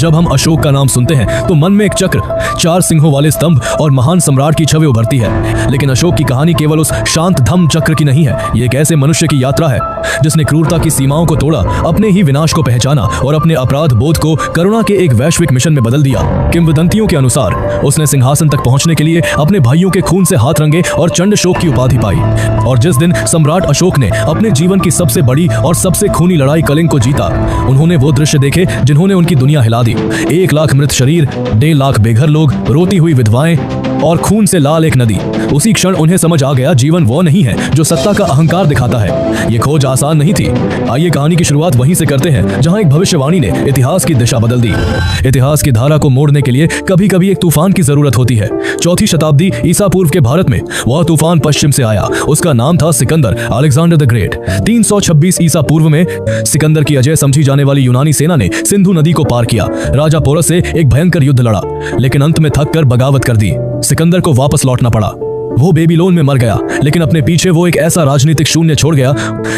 जब हम अशोक का नाम सुनते हैं तो मन में एक चक्र, 4 सिंहों वाले स्तंभ और महान सम्राट की छवि उभरती है। लेकिन अशोक की कहानी केवल उस शांत धम्म चक्र की नहीं है। ये एक ऐसे मनुष्य की यात्रा है जिसने क्रूरता की सीमाओं को तोड़ा, अपने ही विनाश को पहचाना और अपने अपराध बोध को करुणा के एक वैश्विक मिशन में बदल दिया। किंवदंतियों के अनुसार उसने सिंहासन तक पहुंचने के लिए अपने भाइयों के खून से हाथ रंगे और चंडशोक की उपाधि पाई। और जिस दिन सम्राट अशोक ने अपने जीवन की सबसे बड़ी और सबसे खूनी लड़ाई कलिंग को जीता, उन्होंने वो दृश्य देखे जिन्होंने उनकी दुनिया हिला दी। 1 लाख मृत शरीर, 1.5 लाख बेघर लोग, रोती हुई विधवाएं और खून से लाल एक नदी। उसी क्षण उन्हें समझ आ गया, जीवन वो नहीं है जो सत्ता का अहंकार दिखाता है। ये खोज आसान नहीं थी। आइए कहानी की शुरुआत वहीं से करते हैं जहां एक भविष्यवाणी ने इतिहास की दिशा बदल दी। इतिहास की धारा को मोड़ने के लिए कभी कभी एक तूफान की जरूरत होती है। 4वीं शताब्दी ईसा पूर्व के भारत में वह तूफान पश्चिम से आया। उसका नाम था सिकंदर, अलेक्जेंडर द ग्रेट। 326 ईसा पूर्व में सिकंदर की अजय समझी जाने वाली यूनानी सेना ने सिंधु नदी को पार किया, राजा पोरस से एक भयंकर युद्ध लड़ा, लेकिन अंत में थक कर बगावत कर दी। सिकंदर को वापस लौटना पड़ा। वो बेबीलोन में मर गया, लेकिन अपने पीछे वो एक ऐसा राजनीतिक शून्य छोड़ गया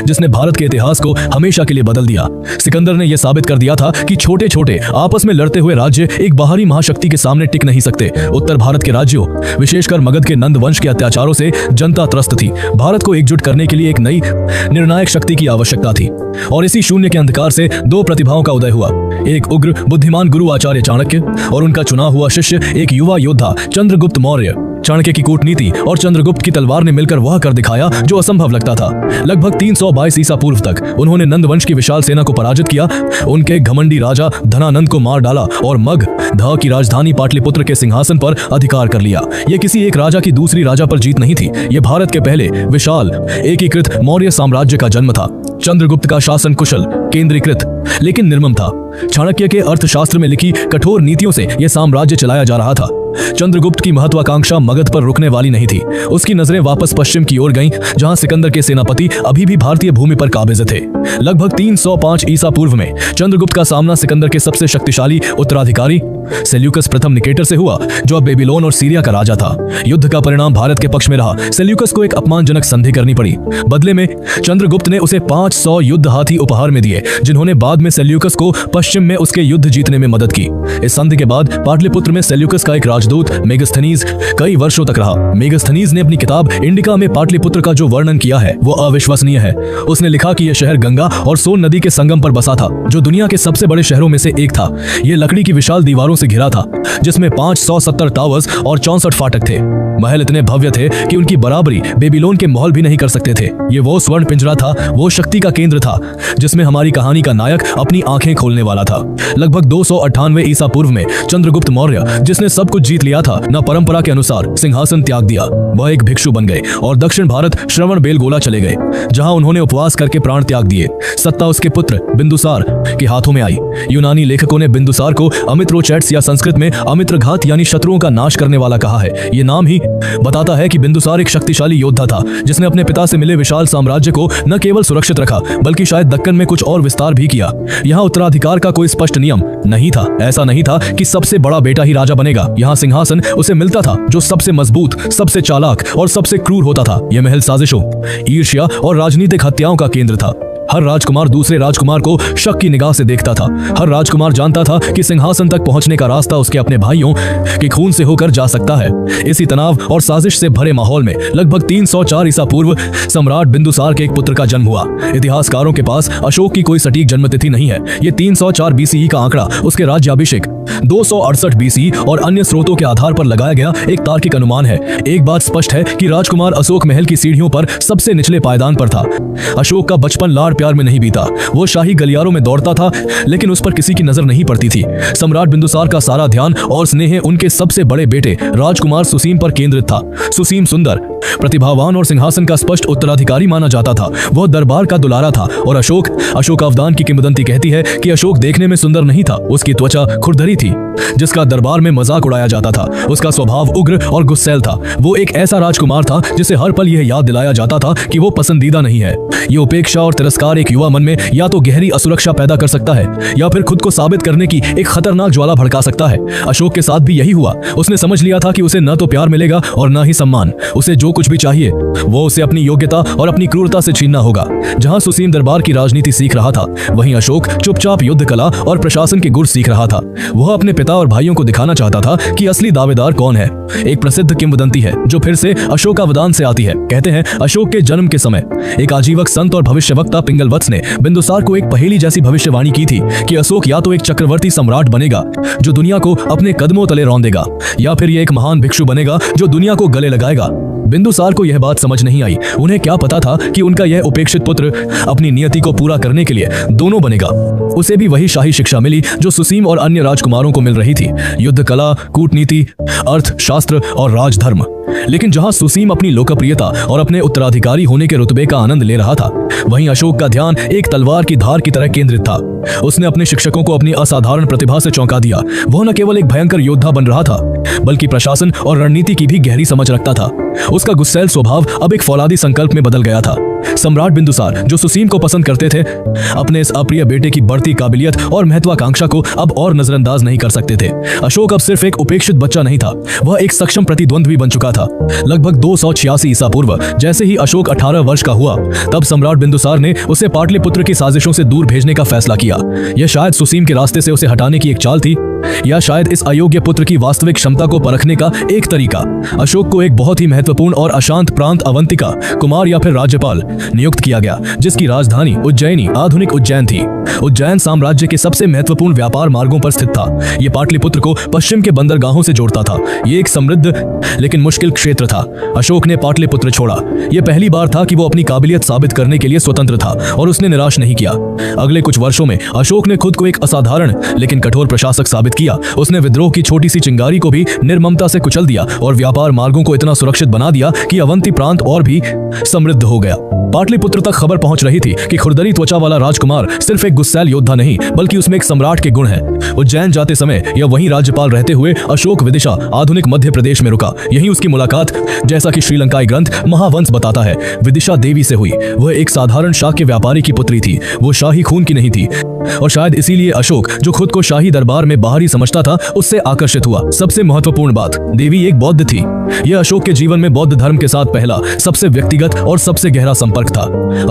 जिसने भारत के इतिहास को हमेशा के लिए बदल दिया। सिकंदर ने यह साबित कर दिया था कि छोटे छोटे आपस में लड़ते हुए राज्य एक बाहरी महाशक्ति के सामने टिक नहीं सकते। उत्तर भारत के राज्यों, विशेषकर मगध के नंद वंश के अत्याचारों से जनता त्रस्त थी। भारत को एकजुट करने के लिए एक नई निर्णायक शक्ति की आवश्यकता थी, और इसी शून्य के अंधकार से 2 प्रतिभाओं का उदय हुआ। एक उग्र बुद्धिमान गुरु आचार्य चाणक्य और उनका चुना हुआ शिष्य एक युवा योद्धा चंद्रगुप्त मौर्य। चाणक्य की कूटनीति और चंद्रगुप्त की तलवार ने मिलकर वह कर दिखाया जो असंभव लगता था। लगभग 322 ईसा पूर्व तक उन्होंने नंद वंश की विशाल सेना को पराजित किया, उनके घमंडी राजा धनानंद को मार डाला और मगध की राजधानी पाटलिपुत्र के सिंहासन पर अधिकार कर लिया। यह किसी एक राजा की दूसरी राजा पर जीत नहीं थी, यह भारत के पहले विशाल एकीकृत मौर्य साम्राज्य का जन्म था। चंद्रगुप्त का शासन कुशल, केंद्रीकृत लेकिन निर्मम था। चाणक्य के अर्थशास्त्र में लिखी कठोर नीतियों से यह साम्राज्य चलाया जा रहा था। चंद्रगुप्त की महत्वाकांक्षा मगध पर रुकने वाली नहीं थी। उसकी नजरें वापस पश्चिम की ओर गईं, जहां सिकंदर के सेनापति अभी भी भारतीय भूमि पर काबिज थे। लगभग 305 ईसा पूर्व में चंद्रगुप्त का सामना सिकंदर के सबसे शक्तिशाली उत्तराधिकारी सेल्यूकस प्रथम निकेटर से हुआ, जो अब बेबीलोन और सीरिया का राजा था। युद्ध का परिणाम भारत के पक्ष में रहा। सेल्यूकस को एक अपमानजनक संधि करनी पड़ी। बदले में चंद्रगुप्त ने उसे 500 युद्ध हाथी उपहार में दिए, जिन्होंने बाद में सेल्यूकस को पश्चिम में उसके युद्ध जीतने में मदद की। इस संधि के बाद पाटलिपुत्र में सेल्यूकस का एक राजदूत मेगास्थनीज कई वर्षों तक रहा। मेगास्थनीज ने अपनी किताब इंडिका में पाटलिपुत्र का जो वर्णन किया है वो अविश्वसनीय है। उसने लिखा कि यह शहर गंगा और सोन नदी के संगम पर बसा था, जो दुनिया के सबसे बड़े शहरों में से एक था। यह लकड़ी की विशाल दीवारों से घिरा था, जिसमें 570 टावर्स और 64 फाटक थे। महल इतने भव्य थे कि उनकी बराबरी बेबीलोन के महल भी नहीं कर सकते थे। ये वो स्वर्ण पिंजरा था, वो शक्ति का केंद्र था, जिसमें हमारी कहानी का नायक अपनी आंखें खोलने वाला था। लगभग 298 ईसा पूर्व में चंद्रगुप्त मौर्य, जिसने सब कुछ जीत लिया था, न परंपरा के अनुसार सिंहासन त्याग दिया। वह एक भिक्षु बन गए और दक्षिण भारत श्रवण बेलगोला चले गए, जहां उन्होंने उपवास करके प्राण त्याग दिए। सत्ता उसके पुत्र बिंदुसार के हाथों में आई। यूनानी लेखकों ने बिंदुसार को अमित्रोचैट्स या संस्कृत में अमित्रघात यानी शत्रुओं का नाश करने वाला कहा है। ये नाम ही बताता है कि बिंदुसार एक शक्तिशाली योद्धा था, जिसने अपने पिता से मिले विशाल साम्राज्य को न केवल सुरक्षित रखा, बल्कि शायद दक्कन में कुछ और विस्तार भी किया। यहाँ उत्तराधिकार का कोई स्पष्ट नियम नहीं था। ऐसा नहीं था कि सबसे बड़ा बेटा ही राजा बनेगा। यहाँ सिंहासन उसे मिलता था जो सबसे मजबूत, सबसे चालाक और सबसे क्रूर होता था। यह महल साजिशों, ईर्ष्या और राजनीतिक हत्याओं का केंद्र था। हर राजकुमार दूसरे राजकुमार को शक की निगाह से देखता था। हर राजकुमार जानता था कि सिंहासन तक पहुंचने का रास्ता उसके अपने भाइयों के खून से होकर जा सकता है। इसी तनाव और साजिश से भरे माहौल में लगभग 304 ईसा पूर्व सम्राट बिंदुसार के एक पुत्र का जन्म हुआ। इतिहासकारों के पास अशोक की कोई सटीक जन्मतिथि नहीं है। ये 304 बीसीई का आंकड़ा उसके राज्याभिषेक 268 बीसी और अन्य स्रोतों के आधार पर लगाया गया एक तार्किक अनुमान है। एक बात स्पष्ट है कि राजकुमार अशोक महल की सीढ़ियों पर सबसे निचले पायदान पर था। अशोक का बचपन लाड़ प्यार में नहीं बीता। वो शाही गलियारों में दौड़ता था, लेकिन उस पर किसी की नजर नहीं पड़ती थी। सम्राट बिंदुसार का सारा ध्यान और स्नेह उनके सबसे बड़े बेटे राजकुमार सुसीम पर केंद्रित था। सुसीम सुंदर, प्रतिभावान और सिंहासन का स्पष्ट उत्तराधिकारी माना जाता था। वह दरबार का दुलारा था और अशोकावदान की किंवदंती कहती है कि अशोक देखने में सुंदर नहीं था, उसकी त्वचा खुरदरी थी, जिसका दरबार में मजाक उड़ाया जाता था। उसका स्वभाव उग्र और गुस्सैल था। वो एक ऐसा राजकुमार था जिसे हर पल यह याद दिलाया जाता था कि वो पसंदीदा नहीं है। ये उपेक्षा और तिरस्कार एक युवा मन में या तो गहरी असुरक्षा पैदा कर सकता है या फिर खुद को साबित करने की एक खतरनाक ज्वाला भड़का सकता है। अशोक के साथ भी यही हुआ। उसने समझ लिया था कि उसे न तो प्यार मिलेगा और न ही सम्मान। उसे जो कुछ भी चाहिए वो उसे अपनी योग्यता और अपनी क्रूरता से छीनना होगा। जहां सुसीम दरबार की राजनीति सीख रहा था, वहीं अशोक चुपचाप युद्ध कला और प्रशासन के गुर सीख रहा था। वह अपने पिता और भाइयों को दिखाना चाहता था कि असली दावेदार कौन है। एक प्रसिद्ध किंवदंती है जो फिर से अशोकावदान से आती है। कहते हैं अशोक के जन्म के समय एक आजीवक संत और भविष्यवक्ता पिंगलवत्स ने बिंदुसार को एक पहेली जैसी भविष्यवाणी की थी कि अशोक या तो एक चक्रवर्ती सम्राट बनेगा जो दुनिया को अपने कदमों तले रौंदेगा, या फिर ये एक महान भिक्षु बनेगा जो दुनिया को गले लगाएगा। बिंदुसार को यह बात समझ नहीं आई। उन्हें क्या पता था कि उनका यह उपेक्षित पुत्र अपनी नियति को पूरा करने के लिए दोनों बनेगा। उसे भी वही शाही शिक्षा मिली जो सुसीम और अन्य राजकुमारों को मिल रही थी, युद्ध कला, कूटनीति, अर्थशास्त्र और राजधर्म। लेकिन जहां सुसीम अपनी लोकप्रियता और अपने उत्तराधिकारी होने के रुतबे का आनंद ले रहा था, वहीं अशोक का ध्यान एक तलवार की धार की तरह केंद्रित था। उसने अपने शिक्षकों को अपनी असाधारण प्रतिभा से चौंका दिया। वह न केवल एक भयंकर योद्धा बन रहा था, बल्कि प्रशासन और रणनीति की भी गहरी समझ रखता था। उसका गुस्सैल स्वभाव अब एक फौलादी संकल्प में बदल गया था। सम्राट बिंदुसार, जो सुसीम को पसंद करते थे, अपने इस अप्रिय बेटे की बढ़ती काबिलियत और महत्वाकांक्षा को अब और नजरअंदाज नहीं कर सकते थे। अशोक अब सिर्फ एक उपेक्षित बच्चा नहीं था, वह एक सक्षम प्रतिद्वंद्वी बन चुका था। लगभग 286 ईसा पूर्व जैसे ही अशोक 18 वर्ष का हुआ, तब सम्राट बिंदुसार ने उसे पाटलिपुत्र की साजिशों से दूर भेजने का फैसला किया। यह शायद सुसीम के रास्ते से उसे हटाने की एक चाल थी, या शायद इस अयोग्य पुत्र की वास्तविक क्षमता को परखने का एक तरीका। अशोक को एक बहुत ही महत्वपूर्ण और अशांत प्रांत अवंतिका, कुमार या फिर राज्यपाल नियुक्त किया गया, जिसकी राजधानी उज्जैनी, आधुनिक उज्जैन थी। उज्जैन साम्राज्य के सबसे महत्वपूर्ण व्यापार मार्गों पर स्थित था। यह पाटलिपुत्र को पश्चिम के बंदरगाहों से जोड़ता था। यह एक समृद्ध लेकिन मुश्किल क्षेत्र था। अशोक ने पाटलिपुत्र छोड़ा। यह पहली बार था कि वो अपनी काबिलियत साबित करने के लिए स्वतंत्र था, और उसने निराश नहीं किया। अगले कुछ वर्षों में अशोक ने खुद को एक असाधारण लेकिन कठोर प्रशासक साबित किया। उसने विद्रोह की छोटी सी चिंगारी को भी निर्ममता से कुचल दिया और व्यापार मार्गों को इतना सुरक्षित बना दिया कि अवंती प्रांत और भी समृद्ध हो गया। पाटलिपुत्र तक खबर पहुंच रही थी कि खुरदरी त्वचा वाला राजकुमार सिर्फ एक गुस्सैल योद्धा नहीं, बल्कि उसमें एक सम्राट के गुण हैं। उज्जैन जाते समय या वहीं राज्यपाल रहते हुए अशोक विदिशा, आधुनिक मध्य प्रदेश में रुका। यहीं उसकी मुलाकात, जैसा कि श्रीलंकाई ग्रंथ महावंश बताता है, विदिशा देवी से हुई। वह एक साधारण शाक्य व्यापारी की पुत्री थी, वो शाही खून की नहीं थी, और शायद इसीलिए अशोक, जो खुद को शाही दरबार में बाहरी समझता था, उससे आकर्षित हुआ। सबसे महत्वपूर्ण बात, देवी एक बौद्ध थी। यह अशोक के जीवन में बौद्ध धर्म के साथ पहला, सबसे व्यक्तिगत और सबसे गहरा संपर्क था।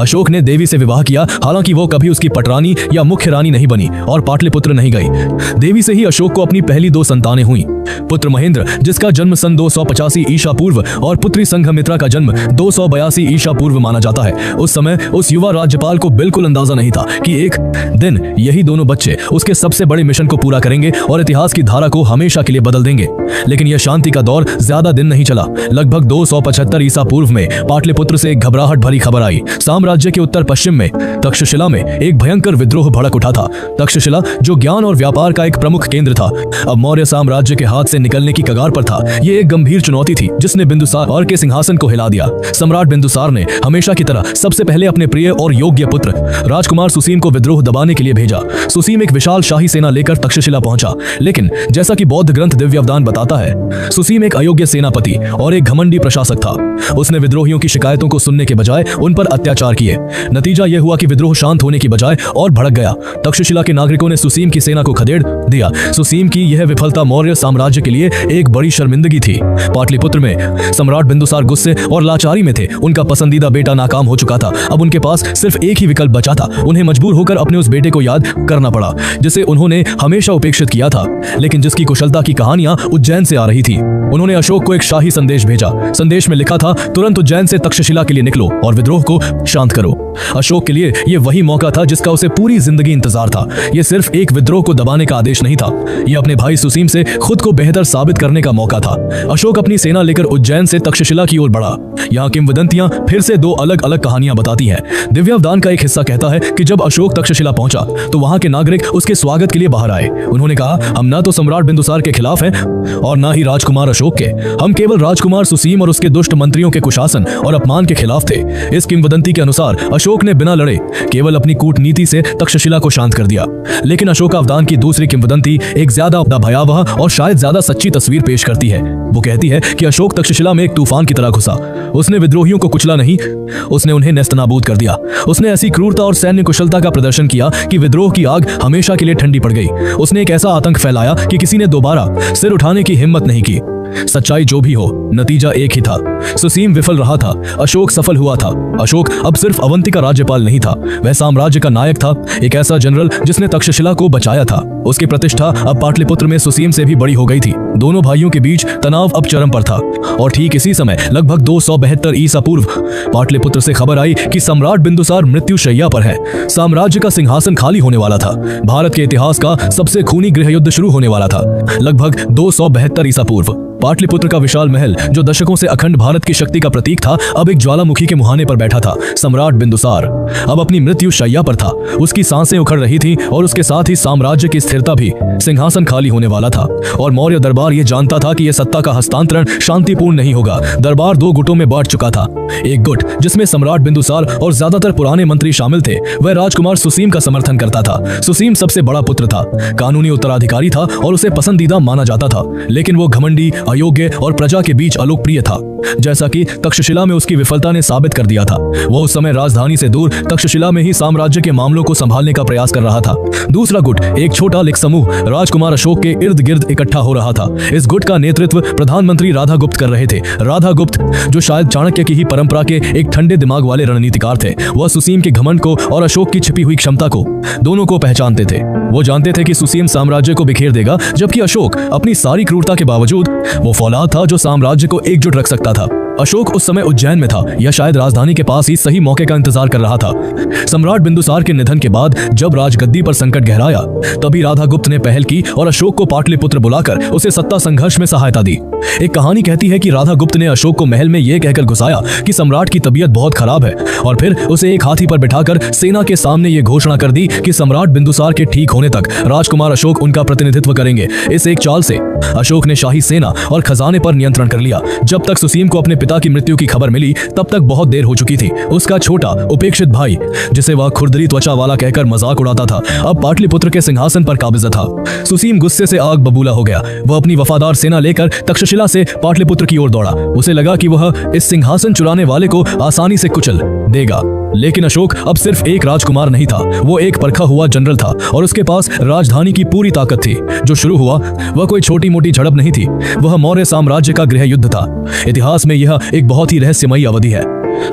अशोक ने देवी से विवाह किया, हालांकि वो कभी उसकी पटरानी या मुख्य रानी नहीं बनी और पाटलिपुत्र नहीं गई। देवी से ही अशोक को अपनी पहली 2 संतानें हुई। पुत्र महेंद्र, जिसका जन्म सन 285 ईसा पूर्व, और पुत्री संघमित्रा का जन्म 282 ईसा पूर्व माना जाता है। उस समय उस युवा राज्यपाल को बिल्कुल अंदाजा नहीं था कि एक दिन यही दोनों बच्चे उसके सबसे बड़े मिशन को पूरा करेंगे और इतिहास की धारा को हमेशा के लिए बदल देंगे। लेकिन यह शांति का दौर ज्यादा दिन नहीं चला। लगभग 275 ईसा पूर्व में पाटलिपुत्र से एक घबराहट भरी खबर आई। साम्राज्य के उत्तर पश्चिम में तक्षशिला में एक भयंकर विद्रोह भड़क उठा था। तक्षशिला, जो ज्ञान और व्यापार का एक प्रमुख केंद्र था, अब मौर्य साम्राज्य के हाथ से निकलने की कगार पर था। यह एक गंभीर चुनौती थी जिसने बिंदुसार के सिंहासन को हिला दिया। सम्राट बिंदुसार ने हमेशा की तरह सबसे पहले अपने प्रिय और योग्य पुत्र राजकुमार सुसीम को विद्रोह दबाने के लिए भेजा। सुसीम एक विशाल शाही सेना लेकर तक्षशिला पहुंचा, लेकिन जैसा कि बौद्ध ग्रंथ दिव्यावदान बताता है, सुसीम एक अयोग्य सेनापति और एक घमंडी प्रशासक था। उसने विद्रोहियों की शिकायतों को सुनने के बजाय उन पर अत्याचार किए। नतीजा यह हुआ कि विद्रोह शांत होने की बजाय और भड़क गया। तक्षशिला के नागरिकों ने सुसीम की सेना को खदेड़ दिया। सुसीम की यह विफलता मौर्य साम्राज्य के लिए एक बड़ी शर्मिंदगी थी। पाटलिपुत्र में सम्राट बिंदुसार गुस्से और लाचारी में थे। उनका पसंदीदा बेटा नाकाम हो चुका था। अब उनके पास सिर्फ एक ही विकल्प बचा था। उन्हें मजबूर होकर अपने उस बेटे को याद करना पड़ा जिसे उन्होंने हमेशा उपेक्षित किया था, लेकिन जिसकी कुशलता की कहानियां उज्जैन से आ रही थी। उन्होंने अशोक को एक शाही संदेश भेजा। संदेश में लिखा था, तुरंत उज्जैन से तक्षशिला के लिए निकलो और विद्रोह को शांत करो। अशोक के लिए यह वही मौका था जिसका उसे पूरी जिंदगी इंतजार था। यह सिर्फ एक विद्रोह को दबाने का आदेश नहीं था, यह अपने भाई सुसीम से खुद को बेहतर साबित करने का मौका था। अशोक अपनी सेना लेकर उज्जैन से तक्षशिला की ओर बढ़ा। यहाँ किंवदंतियां फिर से 2 अलग अलग कहानियां बताती हैं। दिव्यावदान का एक हिस्सा कहता है कि जब अशोक तक्षशिला पहुंचा तो वहां के नागरिक उसके स्वागत के लिए बाहर आए। उन्होंने कहा, हम ना तो सम्राट बिंदुसार के खिलाफ हैं और ना ही राजकुमार अशोक के। हम केवल राजकुमार सुसीम और उसके दुष्ट मंत्रियों के कुशासन और अपमान के खिलाफ थे। इस किंवदंती के अनुसार अशोक ने बिना लड़े केवल अपनी कूटनीति से तक्षशिला को शांत कर दिया। लेकिन अशोकावदान की दूसरी किंवदंती एक ज्यादा भयावह और शायद ज्यादा सच्ची तस्वीर पेश करती है। वो कहती है कि अशोक तक्षशिला में एक तूफान की तरह घुसा। उसने विद्रोहियों को कुचला नहीं, उसने उन्हें नेस्तनाबूद कर दिया। उसने ऐसी क्रूरता और सैन्य कुशलता का प्रदर्शन किया कि विद्रोह की आग हमेशा के लिए ठंडी पड़ गई। उसने एक ऐसा आतंक फैलाया कि किसी ने दोबारा सिर उठाने की हिम्मत नहीं की। सच्चाई जो भी हो, नतीजा एक ही था। सुसीम विफल रहा था, अशोक सफल हुआ था। अशोक अब सिर्फ अवंती का राज्यपाल नहीं था, वह साम्राज्य का नायक था, एक ऐसा जनरल जिसने तक्षशिला को बचाया था। उसकी प्रतिष्ठा अब पाटलिपुत्र में सुसीम से भी बड़ी हो गई थी। दोनों भाइयों के बीच तनाव अब चरम पर था। और ठीक इसी समय लगभग 272 ईसा पूर्व पाटलिपुत्र से खबर आई कि सम्राट बिंदुसार मृत्यु शैया पर है। साम्राज्य का सिंहासन खाली होने वाला था। भारत के इतिहास का सबसे खूनी गृह युद्ध शुरू होने वाला था। लगभग 272 ईसा पूर्व पाटलिपुत्र का विशाल महल, जो दशकों से अखंड भारत की शक्ति का प्रतीक था, अब एक ज्वालामुखी के मुहाने पर बैठा था। सम्राट बिंदुसार अब अपनी मृत्यु शैया पर था। उसकी सांसें उखड़ रही थी और उसके साथ ही साम्राज्य की स्थिरता भी। सिंहासन खाली होने वाला था और मौर्य दरबार यह जानता था कि यह सत्ता का हस्तांतरण शांतिपूर्ण नहीं होगा। दरबार दो गुटों में बांट चुका था। एक गुट, जिसमें सम्राट बिंदुसार और ज्यादातर पुराने मंत्री शामिल थे, वह राजकुमार सुसीम का समर्थन करता था। सुसीम सबसे बड़ा पुत्र था, कानूनी उत्तराधिकारी था और उसे पसंदीदा माना जाता था। लेकिन वो घमंडी, अयोग्य और प्रजा के बीच अलोकप्रिय था, जैसा कि तक्षशिला में उसकी विफलता ने साबित कर दिया था। वो उस समय राजधानी से दूर तक्षशिला में ही साम्राज्य के मामलों को संभालने का प्रयास कर रहा था। दूसरा गुट, एक छोटा लिख समूह, राजकुमार अशोक के इर्द गिर्द इकट्ठा हो रहा था। इस गुट का नेतृत्व प्रधानमंत्री राधा गुप्त कर रहे थे। राधा गुप्त, जो शायद चाणक्य की ही परंपरा के एक ठंडे दिमाग वाले रणनीतिकार थे, वह सुसीम के घमंड को और अशोक की छिपी हुई क्षमता को, दोनों को पहचानते थे। वो जानते थे कि सुसीम साम्राज्य को बिखेर देगा, जबकि अशोक अपनी सारी क्रूरता के बावजूद वो फौलाद था जो साम्राज्य को एकजुट रख सकता था। अशोक उस समय उज्जैन में था या शायद राजधानी के पास ही सही मौके का इंतजार कर रहा था। सम्राट बिंदुसार के निधन के बाद जब राजगद्दी पर संकट गहराया, तभी राधा गुप्त ने पहल की और अशोक को पाटलिपुत्र बुलाकर उसे सत्ता संघर्ष में सहायता दी। एक कहानी कहती है कि राधा गुप्त ने अशोक को महल में यह कहकर घुसाया कि सम्राट की तबीयत बहुत खराब है, और फिर उसे एक हाथी पर बिठाकर सेना के सामने ये घोषणा कर दी कि सम्राट बिंदुसार के ठीक होने तक राजकुमार अशोक उनका प्रतिनिधित्व करेंगे। इस एक चाल से अशोक ने शाही सेना और खजाने पर नियंत्रण कर लिया। जब तक सुसीम को अपने पिता की मृत्यु की खबर मिली, तब तक बहुत देर हो चुकी थी। उसका छोटा उपेक्षित भाई, जिसे वह खुरदरी त्वचा वाला कहकर मजाक उड़ाता था, अब पाटलिपुत्र के सिंहासन पर काबिज था। सुसीम गुस्से से आग बबूला हो गया। वह अपनी वफादार सेना लेकर तक्षशिला से पाटलिपुत्र की ओर दौड़ा। उसे लगा कि वह इस सिंहासन चुराने वाले को आसानी से कुचल देगा। लेकिन अशोक अब सिर्फ एक राजकुमार नहीं था, वो एक परखा हुआ जनरल था और उसके पास राजधानी की पूरी ताकत थी। जो शुरू हुआ वह कोई छोटी मोटी झड़प नहीं थी, वह मौर्य साम्राज्य का गृह युद्ध था। इतिहास में यह एक बहुत ही रहस्यमयी अवधि है।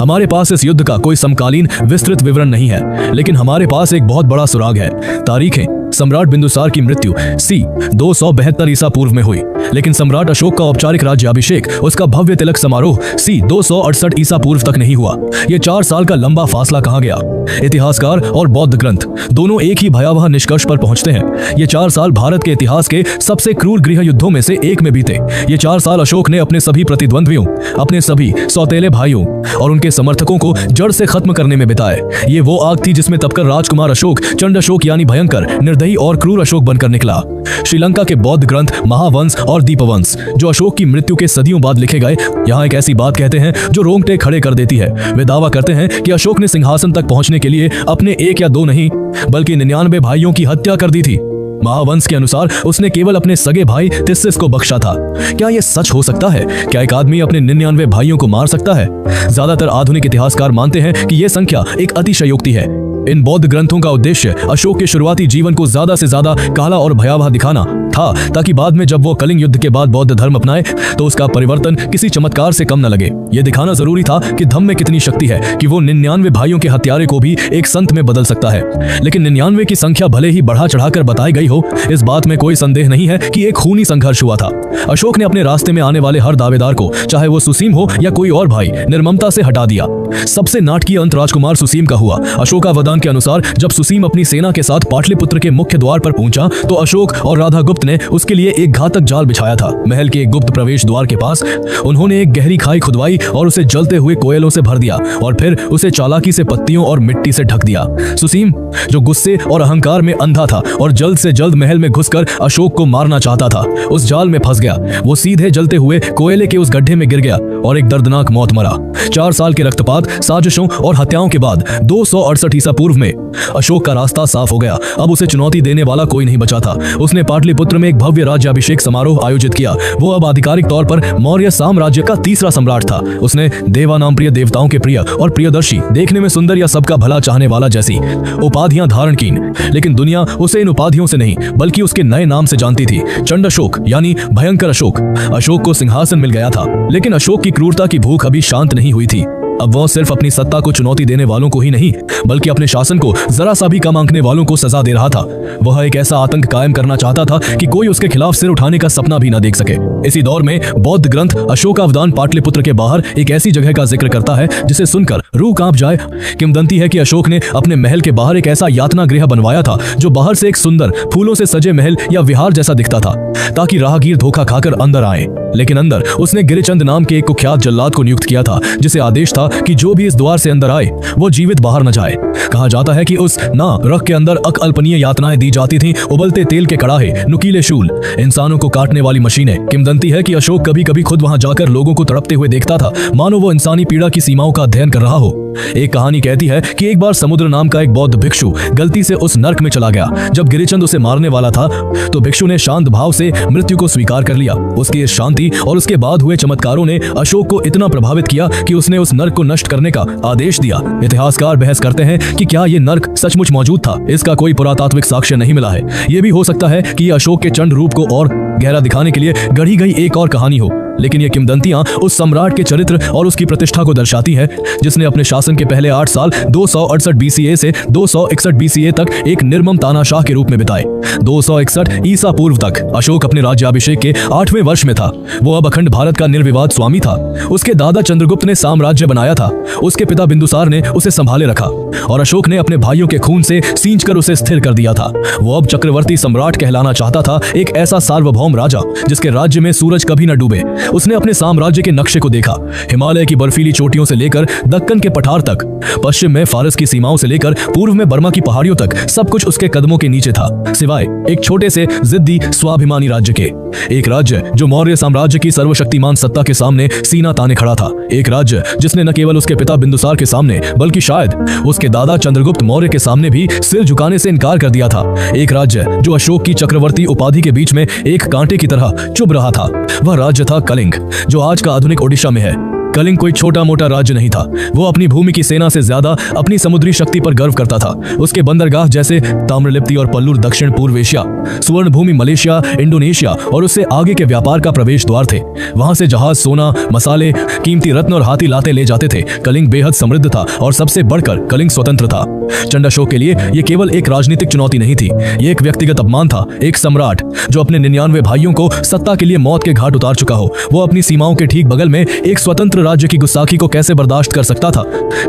हमारे पास इस युद्ध का कोई समकालीन विस्तृत विवरण नहीं है, लेकिन हमारे पास एक बहुत बड़ा सुराग है। तारीखें: सम्राट बिंदुसार की मृत्यु सी 272 ईसा पूर्व में हुई, लेकिन सम्राट अशोक का औपचारिक राज्याभिषेक, उसका भव्य तिलक समारोह सी 268 ईसा पूर्व तक नहीं हुआ। ये 4 साल का लंबा फासला कहाँ गया? इतिहासकार और बौद्ध ग्रंथ दोनों एक ही भयावह निष्कर्ष पर पहुंचते हैं। ये 4 साल भारत के इतिहास के सबसे क्रूर गृह युद्धों में से एक में बीते। ये 4 साल अशोक ने अपने सभी प्रतिद्वंद्वियों, अपने सभी सौतेले भाइयों और उनके समर्थकों को जड़ से खत्म करने में बिताए। ये वो आग थी जिसमें तपकर राजकुमार अशोक चंड अशोक यानी भयंकर, निर्दयी और क्रूर अशोक बनकर निकला। श्रीलंका के बौद्ध ग्रंथ महावंश और दीपवंश, जो अशोक की मृत्यु के सदियों बाद लिखे गए, यहाँ एक ऐसी बात कहते हैं जो रोंगटे खड़े कर देती है। वे दावा करते हैं कि अशोक ने सिंहासन तक पहुंचने के लिए अपने 1 या 2 नहीं, बल्कि 99 भाइयों की हत्या कर दी थी। महावंश के अनुसार उसने केवल अपने सगे भाई तिस्सिस को बख्शा था। क्या यह सच हो सकता है? क्या एक आदमी अपने 99 भाइयों को मार सकता है? ज्यादातर आधुनिक इतिहासकार मानते हैं कि यह संख्या एक अतिशयोक्ति है। इन बौद्ध ग्रंथों का उद्देश्य अशोक के शुरुआती जीवन को ज्यादा से ज्यादा काला और भयावह दिखाना था, ताकि बाद में जब वो कलिंग युद्ध के बाद बौद्ध धर्म अपनाए तो उसका परिवर्तन किसी चमत्कार से कम न लगे। यह दिखाना जरूरी था कि धम्म में कितनी शक्ति है कि वो 99 भाइयों के हत्यारे को भी एक संत में बदल सकता है। लेकिन 99 की संख्या भले ही बढ़ा चढ़ाकर बताई गई हो, इस बात में कोई संदेह नहीं है कि एक खूनी संघर्ष हुआ था। अशोक ने अपने रास्ते में आने वाले हर दावेदार को, चाहे वो सुसीम हो या कोई और भाई, निर्ममता से हटा दिया। सबसे नाटकीय अंत राजकुमार सुसीम का हुआ। अशोकावदान के अनुसार जब सुसीम अपनी सेना के साथ पाटलिपुत्र के मुख्य द्वार पर पहुंचा तो अशोक और राधा गुप्त ने उसके लिए एक घातक जाल बिछाया था। महल के एक गुप्त प्रवेश द्वार के पास उन्होंने एक गहरी खाई खुदवाई और उसे जलते हुए कोयलों से भर दिया और फिर उसे चालाकी से पत्तियों और मिट्टी से ढक दिया। सुसीम, जो गुस्से और अहंकार में अंधा था और जल्द से जल्द महल में घुसकर अशोक को मारना चाहता था, उस जाल में फंस गया। वो सीधे जलते हुए कोयले के उस गड्ढे में गिर गया और एक दर्दनाक मौत मरा। 4 साल के रक्तपात, साजिशों और हत्याओं के बाद 268 ईसा पूर्व में अशोक का रास्ता साफ हो गया। अब उसे चुनौती देने वाला कोई नहीं बचा था। उसने पाटलिपुत्र पाटलिपुत्र में एक भव्य राज्याभिषेक समारोह आयोजित किया। वो अब आधिकारिक तौर पर मौर्य साम्राज्य का तीसरा सम्राट था। उसने देवा नाम प्रिय, देवताओं के प्रिय और प्रियदर्शी, देखने में सुंदर या सबका भला चाहने वाला जैसी उपाधियां धारण की, लेकिन दुनिया उसे इन उपाधियों से नहीं बल्कि उसके नए नाम से जानती थी, चंड अशोक यानी भयंकर अशोक। अशोक को सिंहासन मिल गया था, लेकिन अशोक की क्रूरता की भूख अभी शांत नहीं हुई थी। अब वह सिर्फ अपनी सत्ता को चुनौती देने वालों को ही नहीं बल्कि अपने शासन को जरा सा भी कम आंकने वालों को सजा दे रहा था। वह एक ऐसा आतंक कायम करना चाहता था कि कोई उसके खिलाफ सिर उठाने का सपना भी न देख सके। इसी दौर में बौद्ध ग्रंथ अशोकावदान पाटलिपुत्र के बाहर एक ऐसी जगह का जिक्र करता है जिसे सुनकर रूह कांप जाए। किंवदंती है कि अशोक ने अपने महल के बाहर एक ऐसा यातना गृह बनवाया था जो बाहर से एक सुंदर फूलों से सजे महल या विहार जैसा दिखता था, ताकि राहगीर धोखा खाकर अंदर आए। लेकिन अंदर उसने गिरिचंद नाम के एक कुख्यात जल्लाद को नियुक्त किया था, जिसे आदेश था कि जो भी इस द्वार से अंदर आए वो जीवित बाहर न जाए। कहा जाता है कि उस ना रख के अंदर अकल्पनीय यातनाएं दी जाती थीं, उबलते तेल के कड़ाहे, नुकीले शूल, इंसानों को काटने वाली मशीनें। किंवदंती है कि अशोक कभी कभी खुद वहां जाकर लोगों को तड़पते हुए देखता था, मानो वो इंसानी पीड़ा की सीमाओं का अध्ययन कर रहा हो। एक कहानी कहती है कि एक बार समुद्र नाम का एक बौद्ध भिक्षु गलती से उस नरक में चला गया। जब गिरिचंद उसे मारने वाला था तो भिक्षु ने शांत भाव से मृत्यु को स्वीकार कर लिया। उसकी इस शांति और उसके बाद हुए चमत्कारों ने अशोक को इतना प्रभावित किया कि उसने उस नरक को नष्ट करने का आदेश दिया। इतिहासकार बहस करते हैं कि क्या ये नरक सचमुच मौजूद था। इसका कोई पुरातात्विक साक्ष्य नहीं मिला है। यह भी हो सकता है कि यह अशोक के चंड रूप को और गहरा दिखाने के लिए गढ़ी गई एक और कहानी हो, लेकिन ये किंवदंतियां उस सम्राट के चरित्र और उसकी प्रतिष्ठा को दर्शाती है जिसने अपने शासन के पहले 8 साल 268 बीसीए से 261 बीसीए तक एक निर्मम तानाशाह के रूप में बिताए। 261 ईसा पूर्व तक अशोक अपने राज्याभिषेक के 8वें वर्ष में था। वो अब अखंड भारत का निर्विवाद स्वामी था। उसके दादा चंद्रगुप्त ने साम्राज्य बनाया था, उसके पिता बिंदुसार ने उसे संभाले रखा और अशोक ने अपने भाइयों के खून से सींचकर उसे स्थिर कर दिया था। वो अब चक्रवर्ती सम्राट कहलाना चाहता था, एक ऐसा सार्वभौम राजा जिसके राज्य में सूरज कभी न डूबे। उसने अपने साम्राज्य के नक्शे को देखा, हिमालय की बर्फीली चोटियों से लेकर दक्कन के पठार तक, पश्चिम में फारस की सीमाओं से लेकर पूर्व में बर्मा की पहाड़ियों तक, सब कुछ उसके कदमों के नीचे था, सिवाय एक छोटे से जिद्दी स्वाभिमानी राज्य के। एक राज्य जो मौर्य साम्राज्य की सर्वशक्तिमान सत्ता के सामने सीना ताने खड़ा था। एक राज्य जिसने न केवल उसके पिता बिंदुसार के सामने बल्कि शायद उसके दादा चंद्रगुप्त मौर्य के सामने भी सिर झुकाने से इनकार कर दिया था। एक राज्य जो अशोक की चक्रवर्ती उपाधि के बीच में एक कांटे की तरह चुभ रहा था। वह राज्य था कलिंग, जो आज का आधुनिक ओडिशा में है। कलिंग कोई छोटा मोटा राज्य नहीं था। वो अपनी भूमि की सेना से ज्यादा अपनी समुद्री शक्ति पर गर्व करता था। उसके बंदरगाह जैसे ताम्रलिप्ति और पल्लूर दक्षिण पूर्व एशिया, सुवर्ण भूमि मलेशिया, इंडोनेशिया और उससे आगे के व्यापार का प्रवेश द्वार थे। वहां से जहाज सोना, मसाले, कीमती रत्न और हाथी लाते ले जाते थे। कलिंग बेहद समृद्ध था और सबसे बढ़कर कलिंग स्वतंत्र था। चंड अशोक के लिए यह केवल एक राजनीतिक चुनौती नहीं थी, ये एक व्यक्तिगत अपमान था। एक सम्राट जो अपने 99 भाइयों को सत्ता के लिए मौत के घाट उतार चुका हो, वो अपनी सीमाओं के ठीक बगल में एक स्वतंत्र राज्य की गुस्ताखी को कैसे बर्दाश्त कर सकता था।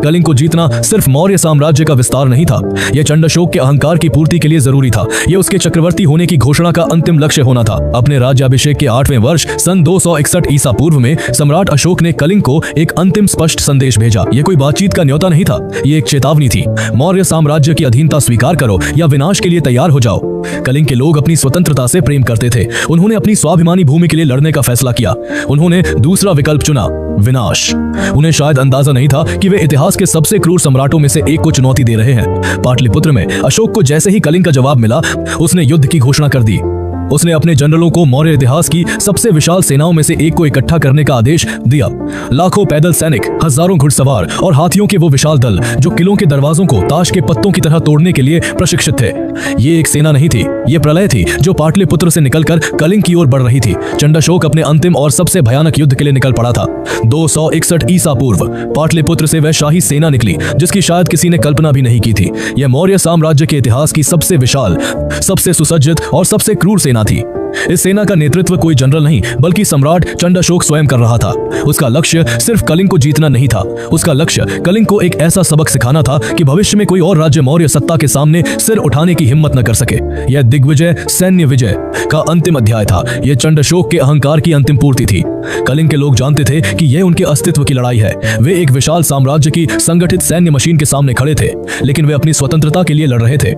कलिंग को जीतना सिर्फ मौर्य साम्राज्य का विस्तार नहीं था, यह चंड अशोक के अहंकार की पूर्ति के लिए जरूरी था। यह उसके चक्रवर्ती होने की घोषणा का अंतिम लक्ष्य होना था। अपने राज्याभिषेक के 8वें वर्ष सन 261 ईसा पूर्व में सम्राट अशोक ने कलिंग को एक अंतिम स्पष्ट संदेश भेजा। यह कोई बातचीत का न्योता नहीं था, यह एक चेतावनी थी। मौर्य साम्राज्य की अधीनता स्वीकार करो या विनाश के लिए तैयार हो जाओ। कलिंग के लोग अपनी स्वतंत्रता से प्रेम करते थे। उन्होंने अपनी स्वाभिमानी भूमि के लिए लड़ने का फैसला किया। उन्होंने दूसरा विकल्प चुना, विनाश। उन्हें शायद अंदाजा नहीं था कि वे इतिहास के सबसे क्रूर सम्राटों में से एक को चुनौती दे रहे हैं। पाटलिपुत्र में अशोक को जैसे ही कलिंग का जवाब मिला, उसने युद्ध की घोषणा कर दी। उसने अपने जनरलों को मौर्य इतिहास की सबसे विशाल सेनाओं में से एक को इकट्ठा करने का आदेश दिया। लाखों पैदल सैनिक, हजारों घुड़सवार और हाथियों के वो विशाल दल जो किलों के दरवाजों को ताश के पत्तों की तरह तोड़ने के लिए प्रशिक्षित थे। ये एक सेना नहीं थी, ये प्रलय थी जो पाटलिपुत्र से निकलकर कलिंग की ओर बढ़ रही थी। चंड अशोक अपने अंतिम और सबसे भयानक युद्ध के लिए निकल पड़ा था। 261 ईसा पूर्व पाटलिपुत्र से वह शाही सेना निकली जिसकी शायद किसी ने कल्पना भी नहीं की थी। यह मौर्य साम्राज्य के इतिहास की सबसे विशाल, सबसे सुसज्जित और सबसे क्रूर सेना थी। इस सेना का नेतृत्व कोई जनरल नहीं बल्कि सम्राट चंड अशोक स्वयं कर रहा था। उसका लक्ष्य सिर्फ कलिंग को जीतना नहीं था, उसका लक्ष्य कलिंग को एक ऐसा सबक सिखाना था कि भविष्य में कोई और राज्य मौर्य सत्ता के सामने सिर उठाने की हिम्मत न कर सके। यह दिग्विजय, सैन्य विजय का अंतिम अध्याय था। यह चंड अशोक के अहंकार की अंतिम पूर्ति थी। कलिंग के लोग जानते थे कि यह उनके अस्तित्व की लड़ाई है। वे एक विशाल साम्राज्य की संगठित सैन्य मशीन के सामने खड़े थे, लेकिन वे अपनी स्वतंत्रता के लिए लड़ रहे थे।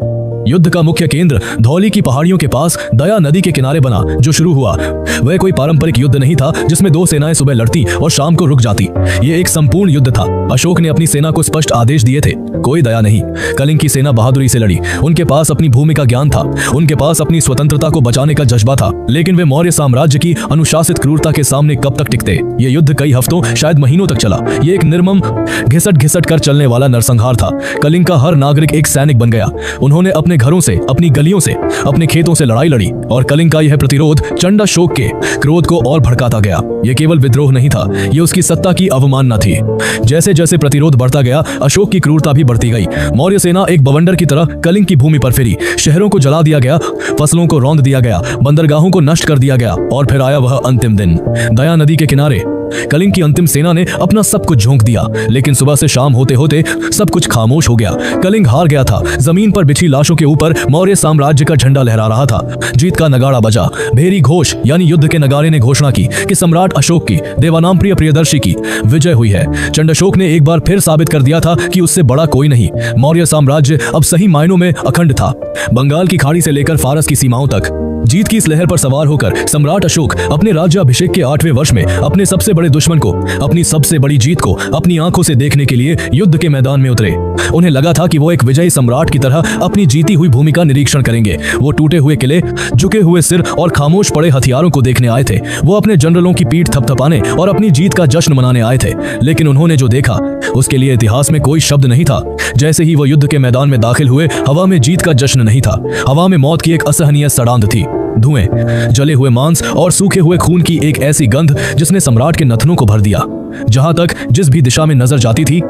युद्ध का मुख्य केंद्र धौली की पहाड़ियों के पास दया नदी के किनारे बना। जो शुरू हुआ वह कोई पारंपरिक युद्ध नहीं था जिसमें दो सेनाएं सुबह लड़ती और शाम को रुक जाती। ये एक संपूर्ण युद्ध था। अशोक ने अपनी सेना को स्पष्ट आदेश दिए थे, कोई दया नहीं। कलिंग की सेना बहादुरी से लड़ी। उनके पास अपनी भूमि का ज्ञान था, उनके पास अपनी स्वतंत्रता को बचाने का जज्बा था, लेकिन वे मौर्य साम्राज्य की अनुशासित क्रूरता के सामने कब तक टिकते। ये युद्ध कई हफ्तों शायद महीनों तक चला। ये एक निर्मम घिसट घिसट कर चलने वाला नरसंहार था। कलिंग का हर नागरिक एक सैनिक बन गया। उन्होंने अपने घरों से, अपनी गलियों से, अपने खेतों से लड़ाई लड़ी और कलिंग का यह प्रतिरोध चंडाशोक के क्रोध को और भड़काता गया। यह केवल विद्रोह नहीं था, यह उसकी सत्ता की अवमानना थी। जैसे जैसे प्रतिरोध बढ़ता गया, अशोक की क्रूरता भी बढ़ती गई। मौर्य सेना एक बवंडर की तरह कलिंग की भूमि पर फिरी। शहरों को जला दिया गया, फसलों को रौंद दिया गया, बंदरगाहों को नष्ट कर दिया गया और फिर आया वह अंतिम दिन। दया नदी के किनारे कलिंग की अंतिम सेना ने अपना सब कुछ झोंक दिया, लेकिन सुबह से शाम होते होते सब कुछ खामोश हो गया। कलिंग हार गया था। जमीन पर बिछी लाशों के ऊपर मौर्य साम्राज्य का झंडा लहरा रहा था। जीत का नगाड़ा बजा। भेरी घोष यानी युद्ध के नगारे ने घोषणा की कि सम्राट अशोक की, देवानामप्रिय प्रियदर्शी की विजय हुई है। चंडाशोक ने एक बार फिर साबित कर दिया था कि उससे बड़ा कोई नहीं। मौर्य साम्राज्य अब सही मायनों में अखंड था, बंगाल की खाड़ी से लेकर फारस की सीमाओं तक। जीत की इस लहर पर सवार होकर सम्राट अशोक अपने राज्याभिषेक के 8वें वर्ष में अपने सबसे बड़े दुश्मन को, अपनी सबसे बड़ी जीत को अपनी आंखों से देखने के लिए युद्ध के मैदान में उतरे। उन्हें लगा था कि वो एक विजयी सम्राट की तरह अपनी जीती हुई भूमि का निरीक्षण करेंगे। वो टूटे हुए किले, झुके हुए सिर और खामोश पड़े हथियारों को देखने आए थे। वो अपने जनरलों की पीठ थपथपाने और अपनी जीत का जश्न मनाने आए थे। लेकिन उन्होंने जो देखा उसके लिए इतिहास में कोई शब्द नहीं था। जैसे ही वो युद्ध के मैदान में दाखिल हुए, हवा में जीत का जश्न नहीं था। हवा में मौत की एक असहनीय सड़ांध थी। धुएं, जले हुए मांस और सूखे हुए खून की एक ऐसी गंध जिसने सम्राट के नथनों को भर दिया। जहां तक जिस भी दिशा में नजर जाती थी,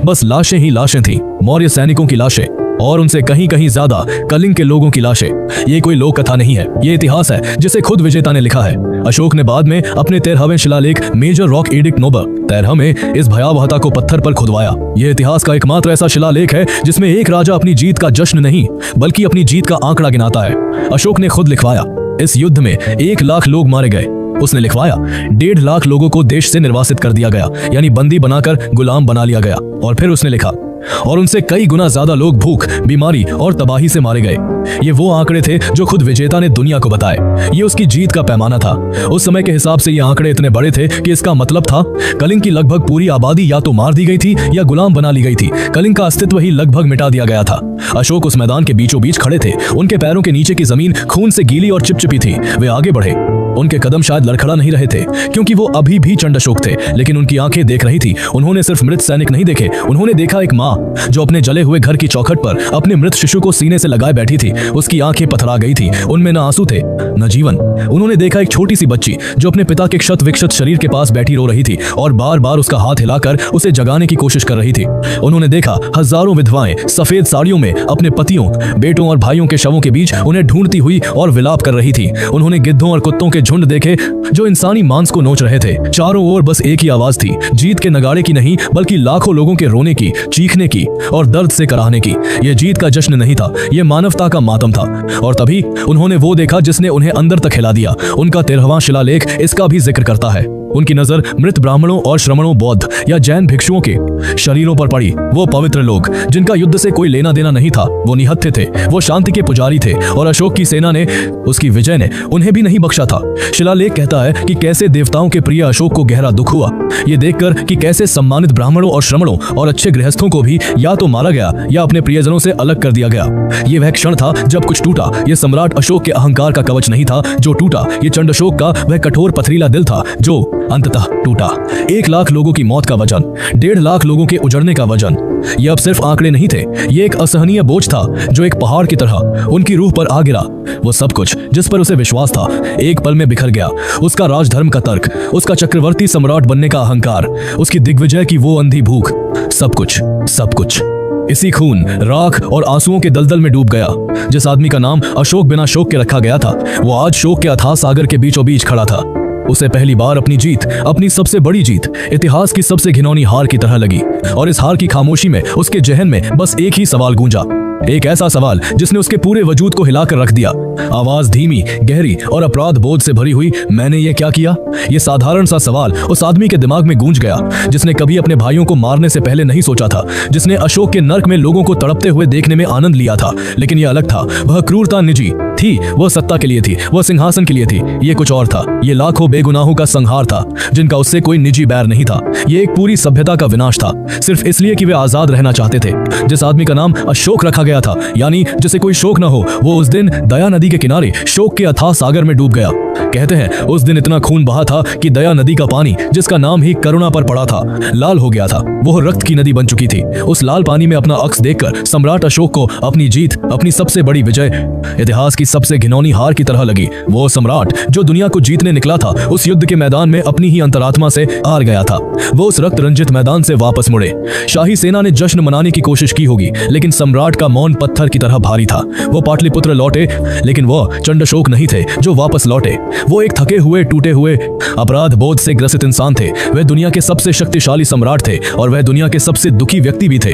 बस लाशें ही लाशें थीं। मौर्य सैनिकों की लाशें और उनसे कहीं कहीं ज्यादा कलिंग के लोगों की लाशें। ये कोई लोक कथा नहीं है, ये इतिहास है जिसे खुद विजेता ने लिखा है। अशोक ने बाद में अपने 13वें शिलालेख मेजर रॉक एडिक्ट नोबर 13 में इस भयावहता को पत्थर पर खुदवाया। यह इतिहास का एकमात्र ऐसा शिलालेख है जिसमें एक राजा अपनी जीत का जश्न नहीं बल्कि अपनी जीत का आंकड़ा गिनाता है। अशोक ने खुद लिखवाया, इस युद्ध में 1 लाख लोग मारे गए। उसने लिखवाया, 1.5 लाख लोगों को देश से निर्वासित कर दिया गया, यानी बंदी बनाकर गुलाम बना लिया गया। और फिर उसने लिखा, और उनसे कई गुना ज्यादा लोग भूख, बीमारी और तबाही से मारे गए। ये वो आंकड़े थे जो खुद विजेता ने दुनिया को बताए। ये उसकी जीत का पैमाना था। उस समय के हिसाब से ये आंकड़े इतने बड़े थे कि इसका मतलब था कलिंग की लगभग पूरी आबादी या तो मार दी गई थी या गुलाम बना ली गई थी। कलिंग का अस्तित्व ही लगभग मिटा दिया गया था। अशोक उस मैदान के बीचों बीच खड़े थे। उनके पैरों के नीचे की जमीन खून से गीली और चिपचिपी थी। वे आगे बढ़े। उनके कदम शायद लड़खड़ा नहीं रहे थे क्योंकि वो अभी भी चंडाशोक थे, लेकिन उनकी आंखें देख रही थी। उन्होंने सिर्फ मृत सैनिक नहीं देखे, उन्होंने देखा एक माँ जो अपने जले हुए घर की चौखट पर अपने मृत शिशु को सीने से लगाए बैठी थी। उसकी आंखें पथरा गई थी, उनमें न आंसू थे न जीवन। उन्होंने देखा एक छोटी सी बच्ची जो अपने पिता के क्षत विक्षत शरीर के पास बैठी रो रही थी और बार बार उसका हाथ हिलाकर उसे जगाने की कोशिश कर रही थी। उन्होंने देखा हजारों विधवाएं सफेद साड़ियों में अपने पतियों, बेटों और भाइयों के शवों के बीच उन्हें ढूंढती हुई और विलाप कर रही थी। उन्होंने गिद्धों और कुत्तों के झुंड देखे जो इंसानी मांस को नोच रहे थे। चारों ओर बस एक ही आवाज थी, जीत के नगाड़े की नहीं बल्कि लाखों लोगों के रोने की, चीखने की और दर्द से कराहने की। यह जीत का जश्न नहीं था, यह मानवता का मातम था। और तभी उन्होंने वो देखा जिसने उन्हें अंदर तक हिला दिया। उनका 13वां शिलालेख इसका भी जिक्र करता है। उनकी नजर मृत ब्राह्मणों और श्रमणों, बौद्ध या जैन भिक्षुओं के शरीरों पर पड़ी। वो पवित्र लोग जिनका युद्ध से कोई लेना देना नहीं था, वो निहत्थे थे, वो शांति के पुजारी थे और अशोक की सेना ने, उसकी विजय ने उन्हें भी नहीं बख्शा था। शिलालेख कहता है कि कैसे देवताओं के प्रिय अशोक को गहरा दुख हुआ ये देखकर कि कैसे सम्मानित ब्राह्मणों और श्रमणों और अच्छे गृहस्थों को भी या तो मारा गया या अपने प्रियजनों से अलग कर दिया गया। ये वह क्षण था जब कुछ टूटा। ये सम्राट अशोक के अहंकार का कवच नहीं था जो टूटा, ये चंडाशोक का वह कठोर पथरीला दिल था जो अंततः टूटा। 1 लाख लोगों की मौत का वजन, 1.5 लाख लोगों के उजड़ने का वजन, ये अब सिर्फ आंकड़े नहीं थे, ये एक असहनीय बोझ था जो एक पहाड़ की तरह उनकी रूह पर आ गिरा। वो सब कुछ जिस पर उसे विश्वास था एक पल में बिखर गया। उसका राजधर्म का तर्क, उसका चक्रवर्ती सम्राट बनने का अहंकार, उसकी दिग्विजय की वो अंधी भूख, सब कुछ, सब कुछ इसी खून, राख और आंसुओं के दलदल में डूब गया। जिस आदमी का नाम अशोक बिना शोक के रखा गया था, वो आज शोक के अथाह सागर के बीचों बीच खड़ा था। उसे पहली बार अपनी जीत, अपनी सबसे बड़ी जीत, इतिहास की सबसे घिनौनी हार की तरह लगी और इस हार की खामोशी में उसके जहन में बस एक ही सवाल गूंजा, एक ऐसा सवाल जिसने उसके पूरे वजूद को हिलाकर रख दिया। आवाज धीमी, गहरी और अपराध बोध से भरी हुई, मैंने ये क्या किया? ये साधारण सा सवाल उस आदमी के दिमाग में गूंज गया जिसने कभी अपने भाइयों को मारने से पहले नहीं सोचा था, जिसने अशोक के नर्क में लोगों को तड़पते हुए देखने में आनंद लिया था। लेकिन यह अलग था। वह क्रूरता निजी थी, वह सत्ता के लिए थी, वह सिंहासन के लिए थी। ये कुछ और था। ये लाखों बेगुनाहों का संहार था जिनका उससे कोई निजी बैर नहीं था। ये एक पूरी सभ्यता का विनाश था, सिर्फ इसलिए कि वे आजाद रहना चाहते थे। जिस आदमी का नाम अशोक रखा गया था, यानी जिसे कोई शोक न हो, वो उस दिन दया नदी के किनारे शोक के अथाह सागर में डूब गया। कहते हैं उस दिन इतना खून बहा था कि दया नदी का पानी, जिसका नाम ही करुणा पर पड़ा था, लाल हो गया था। वो रक्त की नदी बन चुकी थी। उस लाल पानी में अपना अक्स देखकर सम्राट अशोक को अपनी जीत, अपनी सबसे बड़ी विजय, इतिहास की सबसे घिनौनी हार की तरह लगी। वो सम्राट जो दुनिया को जीतने निकला था, उस युद्ध के मैदान में अपनी ही अंतरात्मा से हार गया था। वो उस रक्त रंजित मैदान से वापस मुड़े। शाही सेना ने जश्न मनाने की कोशिश की होगी, लेकिन सम्राट का मौन पत्थर की तरह भारी था। वो पाटलिपुत्र लौटे, लेकिन वो चंडशोक नहीं थे जो वापस लौटे। वो एक थके हुए, टूटे हुए, अपराध बोध से ग्रसित इंसान थे। वह दुनिया के सबसे शक्तिशाली सम्राट थे और वह दुनिया के सबसे दुखी व्यक्ति भी थे।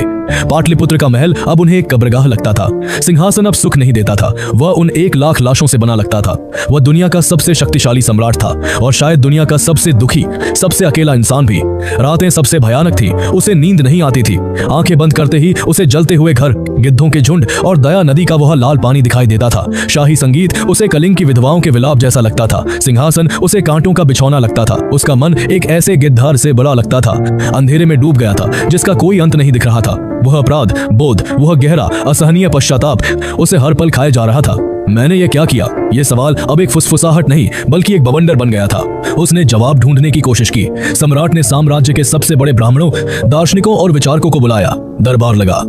पाटलिपुत्र का महल अब उन्हें एक कब्रगाह लगता था। सिंहासन अब सुख नहीं देता था। वह उन 1,00,000 लाशों से बना लगता था। वह दुनिया का सबसे शक्तिशाली सम्राट था और शायद दुनिया का सबसे दुखी, सबसे अकेला इंसान भी। रातें सबसे भयानक थी। उसे नींद नहीं आती थी। आंखें बंद करते ही उसे जलते हुए घर, गिद्धों के झुंड और दया नदी का वह लाल पानी दिखाई देता था। शाही संगीत उसे कलिंग की विधवाओं के विलाप जैसा लगता था। सिंहासन उसे कांटों का बिछौना लगता था। उसका मन एक ऐसे गिद्धार से बड़ा लगता था, अंधेरे में डूब गया था जिसका कोई अंत नहीं दिख रहा था। वह अपराध बोध, वह गहरा असहनीय पश्चाताप उसे हर पल खाए जा रहा था। मैंने ये क्या किया? ये सवाल अब एक फुसफुसाहट नहीं बल्कि एक बवंडर बन गया था। उसने जवाब ढूंढने की कोशिश की। सम्राट ने साम्राज्य के सबसे बड़े ब्राह्मणों, दार्शनिकों और विचारकों को बुलाया। दरबार लगा।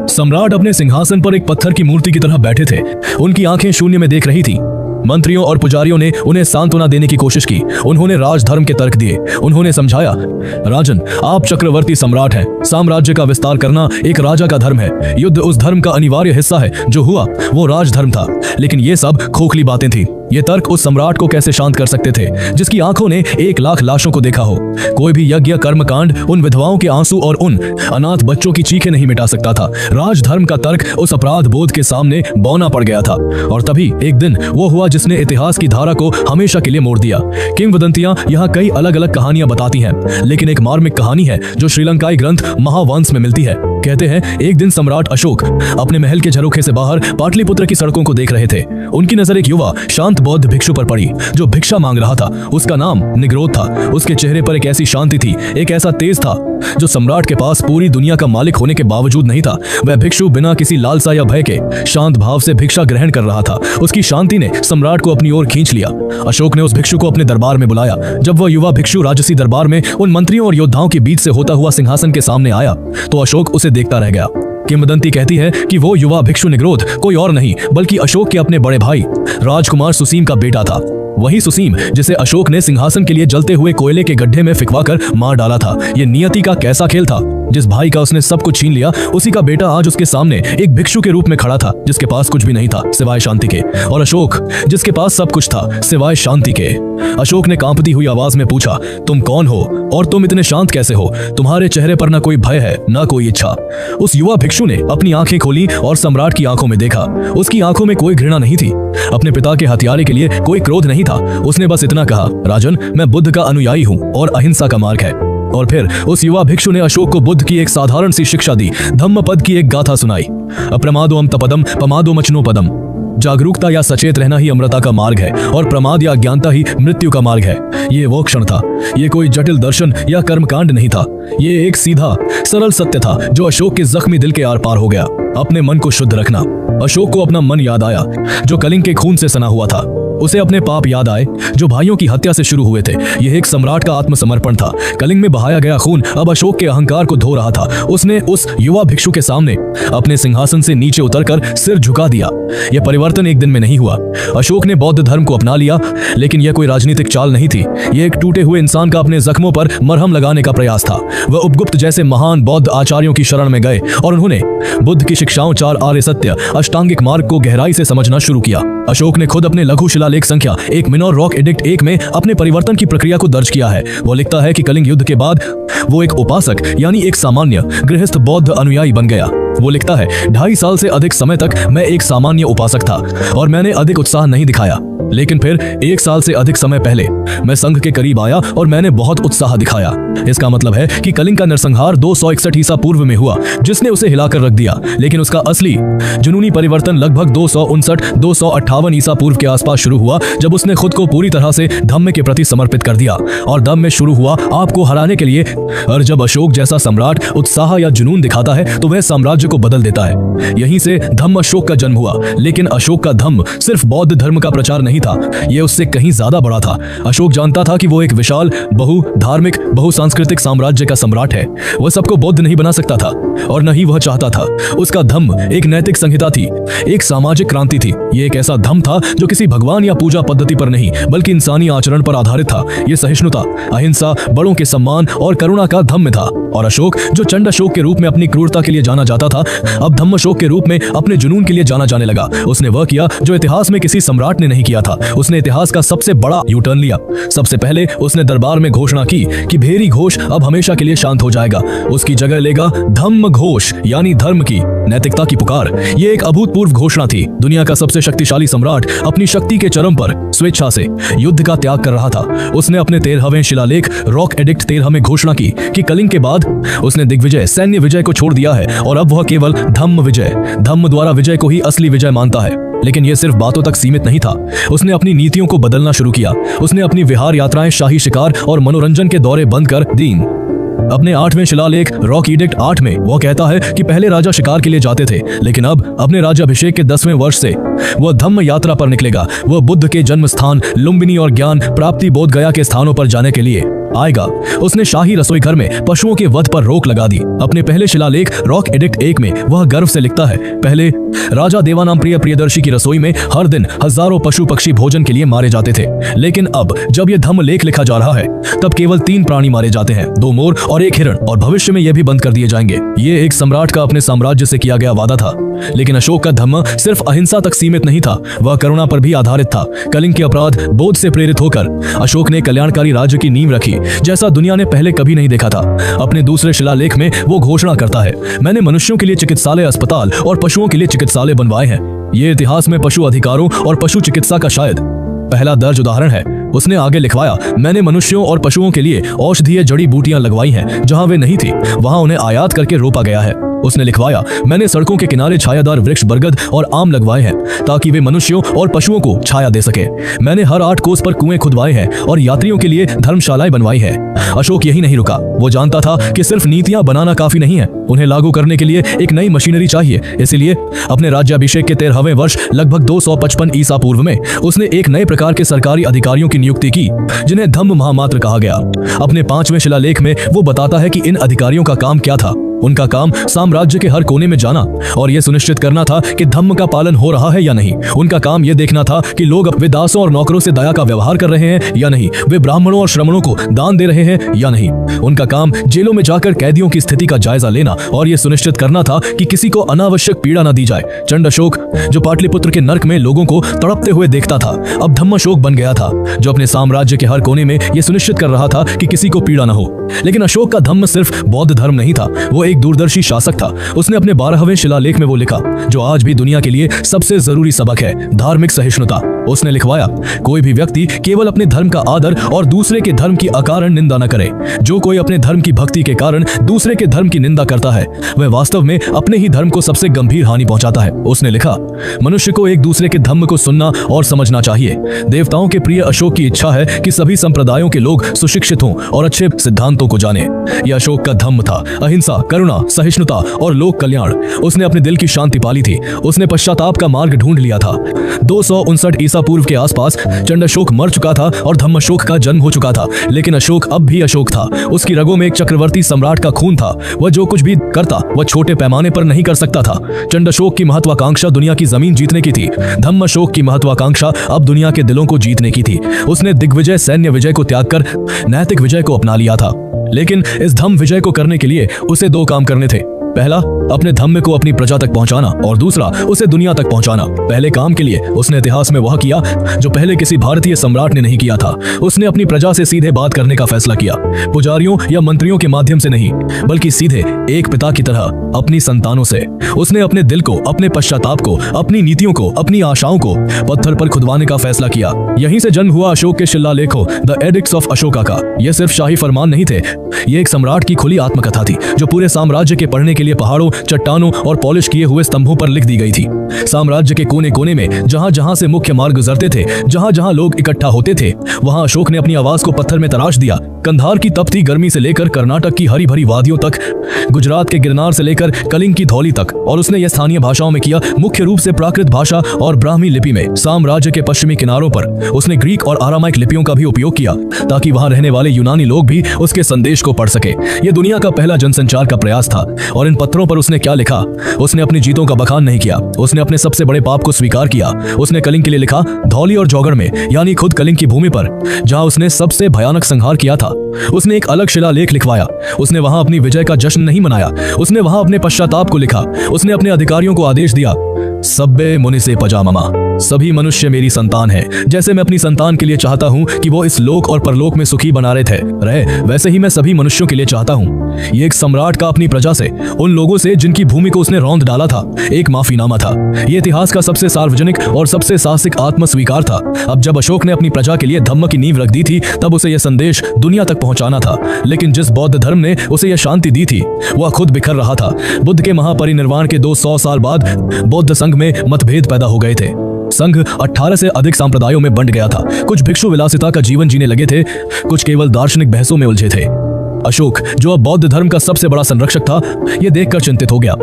सम्राट अपने सिंहासन पर एक पत्थर की मूर्ति की तरह बैठे थे। उनकी आंखें शून्य में देख रही थी। मंत्रियों और पुजारियों ने उन्हें सांत्वना देने की कोशिश की। उन्होंने राजधर्म के तर्क दिए। उन्होंने समझाया, राजन, आप चक्रवर्ती सम्राट हैं। साम्राज्य का विस्तार करना एक राजा का धर्म है। युद्ध उस धर्म का अनिवार्य हिस्सा है। जो हुआ वो राजधर्म था। लेकिन ये सब खोखली बातें थी। ये तर्क उस सम्राट को कैसे शांत कर सकते थे जिसकी आंखों ने 1,00,000 लाशों को देखा हो? कोई भी यज्ञ, कर्मकांड उन विधवाओं के आंसू और उन अनाथ बच्चों की चीखें नहीं मिटा सकता था। राजधर्म का तर्क उस अपराध बोध के सामने बौना पड़ गया था। और तभी एक दिन वो हुआ जिसने इतिहास की धारा को हमेशा के लिए मोड़ दिया। किंवदंतियां यहाँ कई अलग अलग कहानियां बताती हैं, लेकिन एक मार्मिक कहानी है जो श्रीलंकाई ग्रंथ महावंश में मिलती है। कहते हैं एक दिन सम्राट अशोक अपने महल के झरोखे से बाहर पाटलिपुत्र की सड़कों को देख रहे थे। उनकी नजर एक युवा शांत बौद्ध भिक्षु पर पड़ी जो भिक्षा मांग रहा था। उसका नाम निग्रोध था। उसके चेहरे पर एक ऐसी शांति थी, एक ऐसा तेज था जो सम्राट के पास पूरी दुनिया का मालिक होने के बावजूद नहीं था। वह भिक्षु बिना किसी लालसा या भय के शांत भाव से भिक्षा ग्रहण कर रहा था। उसकी शांति ने सम्राट को अपनी ओर खींच लिया। अशोक ने उस भिक्षु को अपने दरबार में बुलाया। जब वह युवा भिक्षु राजसी दरबार में उन मंत्रियों और योद्धाओं के बीच से होता हुआ सिंहासन के सामने आया तो अशोक उसे देखता रह गया। किंवदंती कहती है कि वो युवा भिक्षु निग्रोध कोई और नहीं बल्कि अशोक के अपने बड़े भाई राजकुमार सुसीम का बेटा था। वही सुसीम जिसे अशोक ने सिंहासन के लिए जलते हुए कोयले के गड्ढे में फिकवाकर मार डाला था। ये नियति का कैसा खेल था? जिस भाई का उसने सब कुछ छीन लिया, उसी का बेटा आज उसके सामने एक भिक्षु के रूप में खड़ा था जिसके पास कुछ भी नहीं था सिवाय शांति के, और अशोक जिसके पास सब कुछ था सिवाय शांति के। अशोक ने कांपती हुई आवाज में पूछा, तुम कौन हो और तुम इतने शांत कैसे हो? तुम्हारे चेहरे पर ना कोई भय है ना कोई इच्छा। उस युवा भिक्षु ने अपनी आंखें खोली और सम्राट की आंखों में देखा। उसकी आंखों में कोई घृणा नहीं थी, अपने पिता के हत्यारे के लिए कोई क्रोध नहीं था। उसने बस इतना कहा, राजन, मैं बुद्ध का अनुयायी हूँ और अहिंसा का मार्ग है। और फिर उस युवा भिक्षु ने अशोक को बुद्ध की एक साधारण सी शिक्षा दी। धम्मपद की एक गाथा सुनाई। अप्रमादो अमतपदम पमादो मचनोपदम। जागरूकता या सचेत रहना ही अमृता का मार्ग है और प्रमाद या अज्ञानता ही मृत्यु का मार्ग है। ये वो क्षण था। ये कोई जटिल दर्शन या कर्मकांड नहीं था। ये एक सीधा सरल सत्य था जो अशोक के जख्मी दिल के आर पार हो गया। अपने मन को शुद्ध रखना। अशोक को अपना मन याद आया जो कलिंग के खून से सना हुआ था। उसे अपने पाप याद आए जो भाइयों की हत्या से शुरू हुए थे। यह एक सम्राट का आत्मसमर्पण था। कलिंग में बहाया गया खून अब अशोक के अहंकार को धो रहा था। उसने उस युवा भिक्षु के सामने अपने सिंहासन से नीचे उतरकर सिर झुका दिया। यह परिवर्तन एक दिन में नहीं हुआ। अशोक ने बौद्ध धर्म को अपना लिया, लेकिन यह कोई राजनीतिक चाल नहीं थी। यह एक टूटे हुए इंसान का अपने जख्मों पर मरहम लगाने का प्रयास था। वह उपगुप्त जैसे महान बौद्ध आचार्यों की शरण में गए और उन्होंने बुद्ध की शिक्षाओं, 4 आर्य सत्य, अष्टांगिक मार्ग को गहराई से समझना शुरू किया। अशोक ने खुद अपने लघु शिलालेख संख्या 1 मिनोर रॉक एडिक्ट 1 में अपने परिवर्तन की प्रक्रिया को दर्ज किया है। वो लिखता है कि कलिंग युद्ध के बाद वो एक उपासक यानी एक सामान्य गृहस्थ बौद्ध अनुयायी बन गया। वो लिखता है, 2.5 साल से अधिक समय तक मैं एक सामान्य उपासक था और मैंने अधिक उत्साह नहीं दिखाया, लेकिन फिर 1 साल से अधिक समय पहले मैं संघ के करीब आया और मैंने बहुत उत्साह दिखाया। इसका मतलब है कि कलिंग का नरसंहार 261 ईसा पूर्व में हुआ, जिसने उसे हिलाकर रख दिया, लेकिन उसका असली जुनूनी परिवर्तन लगभग 259-258 ईसा पूर्व के आसपास शुरू हुआ, जब उसने खुद को पूरी तरह से धम्म के प्रति समर्पित कर दिया और धम्म शुरू हुआ आपको हराने के लिए। और जब अशोक जैसा सम्राट उत्साह या जुनून दिखाता है तो वह साम्राज्य को बदल देता है। यहीं से धम्म अशोक का जन्म हुआ, लेकिन अशोक का धम्म सिर्फ बौद्ध धर्म का प्रचार नहीं था, यह उससे कहीं ज्यादा बड़ा था। अशोक जानता था कि वो एक विशाल बहुधार्मिक बहुसांस्कृतिक साम्राज्य का सम्राट है। वह सबको बौद्ध नहीं बना सकता था और न ही वह चाहता था। उसका धम्म एक नैतिक संहिता थी, एक सामाजिक क्रांति थी। यह एक ऐसा धम्म था जो किसी भगवान या पूजा पद्धति पर नहीं बल्कि इंसानी आचरण पर आधारित था। यह सहिष्णुता, अहिंसा, बड़ों के सम्मान और करुणा का धम्म था। और अशोक, जो चंड अशोक के रूप में अपनी क्रूरता के लिए जाना जाता था, अब धम्म अशोक के रूप में अपने जुनून के लिए जाना जाने लगा। उसने वह किया जो इतिहास में किसी सम्राट ने नहीं किया था। उसने इतिहास का सबसे बड़ा यू टर्न लिया। सबसे पहले उसने दरबार में घोषणा की कि भेरी घोष अब हमेशा के लिए शांत हो जाएगा। उसकी जगह लेगा धम्म घोष, यानी धर्म की, नैतिकता की पुकार। यह एक अभूतपूर्व घोषणा थी। दुनिया का सबसे शक्तिशाली सम्राट अपनी शक्ति के चरम पर स्वेच्छा से युद्ध का त्याग कर रहा था। उसने अपने 13वें शिलालेख रॉक एडिक्ट 13 में घोषणा की कि कलिंग के बाद उसने दिग्विजय, सैन्य विजय को छोड़ दिया है और अब वह केवल धम्म विजय, धम्म द्वारा विजय को ही असली विजय मानता है। लेकिन यह सिर्फ बातों तक सीमित नहीं था। उसने अपनी नीतियों को बदलना शुरू किया। उसने अपनी विहार यात्राएं, शाही शिकार और मनोरंजन के दौरे बंद कर दी। अपने 8वें शिलालेख रॉक एडिक्ट 8 में वह कहता है कि पहले राजा शिकार के लिए जाते थे, लेकिन अब अपने राज्याभिषेक के 10वें वर्ष से वह धम्म यात्रा पर निकलेगा। वह बुद्ध के जन्म स्थान लुम्बिनी और ज्ञान प्राप्ति बोध गया के स्थानों पर जाने के लिए आएगा। उसने शाही रसोई घर में पशुओं के वध पर रोक लगा दी। अपने पहले शिलालेख रॉक एडिक्ट 1 में वह गर्व से लिखता है, पहले राजा देवानाम प्रियदर्शी की रसोई में हर दिन हजारों पशु पक्षी भोजन के लिए मारे जाते थे, लेकिन अब जब यह धम्म लेख लिखा जा रहा है तब केवल 3 प्राणी मारे जाते हैं, 2 मोर और 1 हिरण, और भविष्य में यह भी बंद कर दिए जाएंगे। ये एक सम्राट का अपने साम्राज्य से किया गया वादा था। लेकिन अशोक का धम्म सिर्फ अहिंसा तक सीमित नहीं था, वह करुणा पर भी आधारित था। कलिंग के अपराध बोध से प्रेरित होकर अशोक ने कल्याणकारी राज्य की नींव रखी, जैसा दुनिया ने पहले कभी नहीं देखा था। अपने दूसरे शिलालेख में वो घोषणा करता है, मैंने मनुष्यों के लिए चिकित्सालय, अस्पताल और पशुओं के लिए चिकित्सालय बनवाए हैं। ये इतिहास में पशु अधिकारों और पशु चिकित्सा का शायद पहला दर्ज उदाहरण है। उसने आगे लिखवाया, मैंने मनुष्यों और पशुओं के लिए औषधीय जड़ी बूटियां लगवाई हैं, जहां वे नहीं थी वहां उन्हें आयात करके रोपा गया है। उसने लिखवाया, मैंने सड़कों के किनारे छायादार वृक्ष बरगद और आम लगवाए हैं ताकि वे मनुष्यों और पशुओं को छाया दे सके। मैंने हर 8 कोस पर कुएं खुदवाए हैं और यात्रियों के लिए धर्मशालाएं बनवाई हैं। अशोक यही नहीं रुका। वो जानता था कि सिर्फ नीतियां बनाना काफी नहीं है, उन्हें लागू करने के लिए एक नई मशीनरी चाहिए। इसलिए अपने राज्याभिषेक के 13वें वर्ष लगभग 255 ईसा पूर्व में उसने एक नए प्रकार के सरकारी अधिकारियों की नियुक्ति की, जिन्हें धम्म महामात्र कहा गया। अपने 5वें शिलालेख में वो बताता है कि इन अधिकारियों का काम क्या था। उनका काम साम्राज्य के हर कोने में जाना और यह सुनिश्चित करना था कि धम्म का पालन हो रहा है या नहीं। उनका काम यह देखना था कि लोग वे दासों और नौकरों से दया का व्यवहार कर रहे हैं या नहीं, वे ब्राह्मणों और श्रमणों को दान दे रहे हैं या नहीं। उनका काम जेलों में जाकर कैदियों की स्थिति का जायजा लेना और यह सुनिश्चित करना था कि किसी को अनावश्यक पीड़ा न दी जाए। चंड अशोक, जो पाटलिपुत्र के नर्क में लोगों को तड़पते हुए देखता था, अब धम्म अशोक बन गया था, जो अपने साम्राज्य के हर कोने में यह सुनिश्चित कर रहा था कि किसी को पीड़ा न हो। लेकिन अशोक का धम्म सिर्फ बौद्ध धर्म नहीं था, वो एक दूरदर्शी शासक था। उसने अपने 12वें शिलालेख में वो लिखा, जो आज भी दुनिया के लिए सबसे जरूरी सबक है, धार्मिक सहिष्णुता। उसने लिखवाया, कोई भी व्यक्ति केवल अपने धर्म का आदर और दूसरे के धर्म की अकारण निंदा न करे। जो कोई अपने धर्म की भक्ति के कारण दूसरे के धर्म की निंदा करता है, वह वास्तव में अपने ही धर्म को सबसे गंभीर हानि पहुंचाता है। उसने लिखा, मनुष्य को एक दूसरे के धर्म को सुनना और समझना चाहिए। देवताओं के प्रिय अशोक की इच्छा है कि सभी संप्रदायों के लोग सुशिक्षित हों और अच्छे सिद्धांतों को जाने। यह अशोक का धम्म था, अहिंसा, करुणा, सहिष्णुता और लोक कल्याण। उसने अपने दिल की शांति पाली थी। उसने पश्चाताप का मार्ग ढूंढ लिया था। 259 ईसा पूर्व के आसपास चंड अशोक मर चुका था और धम्म अशोक का जन्म हो चुका था, लेकिन अशोक अब भी अशोक था। उसकी रगों में एक चक्रवर्ती सम्राट का खून था। वह जो कुछ भी करता वह छोटे पैमाने पर नहीं कर सकता था। चंड अशोक की महत्वाकांक्षा दुनिया की जमीन जीतने की थी। धम्म अशोक की महत्वाकांक्षा अब दुनिया के दिलों को जीतने की थी। उसने दिग्विजय, सैन्य विजय को त्याग कर नैतिक विजय को अपना लिया था। लेकिन इस धम्म विजय को करने के लिए उसे 2 काम करने थे। पहला, अपने धम्म को अपनी प्रजा तक पहुंचाना और दूसरा, उसे दुनिया तक पहुंचाना। पहले काम के लिए उसने इतिहास में वह किया जो पहले किसी भारतीय सम्राट ने नहीं किया था। उसने अपनी प्रजा से सीधे बात करने का फैसला किया, पुजारियों या मंत्रियों के माध्यम से नहीं, बल्कि सीधे एक पिता की तरह अपनी संतानों से। उसने अपने दिल को, अपने पश्चाताप को, अपनी नीतियों को, अपनी आशाओं को पत्थर पर खुदवाने का फैसला किया। यहीं से जन्म हुआ अशोक के शिलालेखों द एडिक्ट्स ऑफ अशोका का। यह सिर्फ शाही फरमान नहीं थे, ये एक सम्राट की खुली आत्मकथा थी जो पूरे साम्राज्य के पढ़ने के लिए पहाड़ों, चट्टानों और पॉलिश किए हुए स्तंभों पर लिख दी गई थी। साम्राज्य के कोने कोने में जहां जहां से मुख्य मार्ग गुजरते थे, जहां जहां लोग इकट्ठा होते थे, वहां अशोक ने अपनी आवाज को पत्थर में तराश दिया। कंधार की तपती गर्मी से लेकर कर्नाटक की हरी भरी वादियों तक, गुजरात के गिरनार से लेकर कलिंग की धौली तक, और उसने यह स्थानीय भाषाओं में किया, मुख्य रूप से प्राकृत भाषा और ब्राह्मी लिपि में। साम्राज्य के पश्चिमी किनारों पर उसने ग्रीक और आरामाइक लिपियों का भी उपयोग किया ताकि वहां रहने वाले यूनानी लोग भी उसके संदेश को पढ़ सके। यह दुनिया का पहला जनसंचार का प्रयास था। और इन पत्थरों पर उसने क्या लिखा? उसने अपनी जीतों का बखान नहीं किया, उसने अपने सबसे बड़े पाप को स्वीकार किया। उसने कलिंग के लिए लिखा, धौली और जौगड़ में, यानी खुद कलिंग की भूमि पर जहां उसने सबसे भयानक संहार किया था, उसने एक अलग शिलालेख लिखवाया। उसने वहां अपनी विजय का जश्न नहीं मनाया, उसने वहां अपने पश्चाताप को लिखा। उसने अपने अधिकारियों को आदेश दिया, सब्बे मुनि से पजामा, सभी मनुष्य मेरी संतान है। जैसे मैं अपनी संतान के लिए चाहता हूँ कि वो इस लोक और परलोक में सुखी बना रहे, वैसे ही मैं सभी मनुष्यों के लिए चाहता हूँ। ये एक सम्राट का अपनी प्रजा से, उन लोगों से जिनकी भूमि को उसने रौंद डाला था, एक माफीनामा था। ये इतिहास का सबसे सार्वजनिक और सबसे साहसिक आत्मस्वीकार था। अब जब अशोक ने अपनी प्रजा के लिए धम्म की नींव रख दी थी, तब उसे यह संदेश दुनिया तक पहुंचाना था। लेकिन जिस बौद्ध धर्म ने उसे यह शांति दी थी, वह खुद बिखर रहा था। बुद्ध के महापरिनिर्वाण के 200 साल बाद बौद्ध संघ में मतभेद पैदा हो गए थे। संघ 18 से अधिक संप्रदायों में बंट गया था। कुछ भिक्षु विलासिता का जीवन जीने लगे थे, कुछ केवल दार्शनिक बहसों में उलझे थे। अशोक, जो अब बौद्ध धर्म का सबसे बड़ा संरक्षक था, यह देखकर चिंतित हो गया।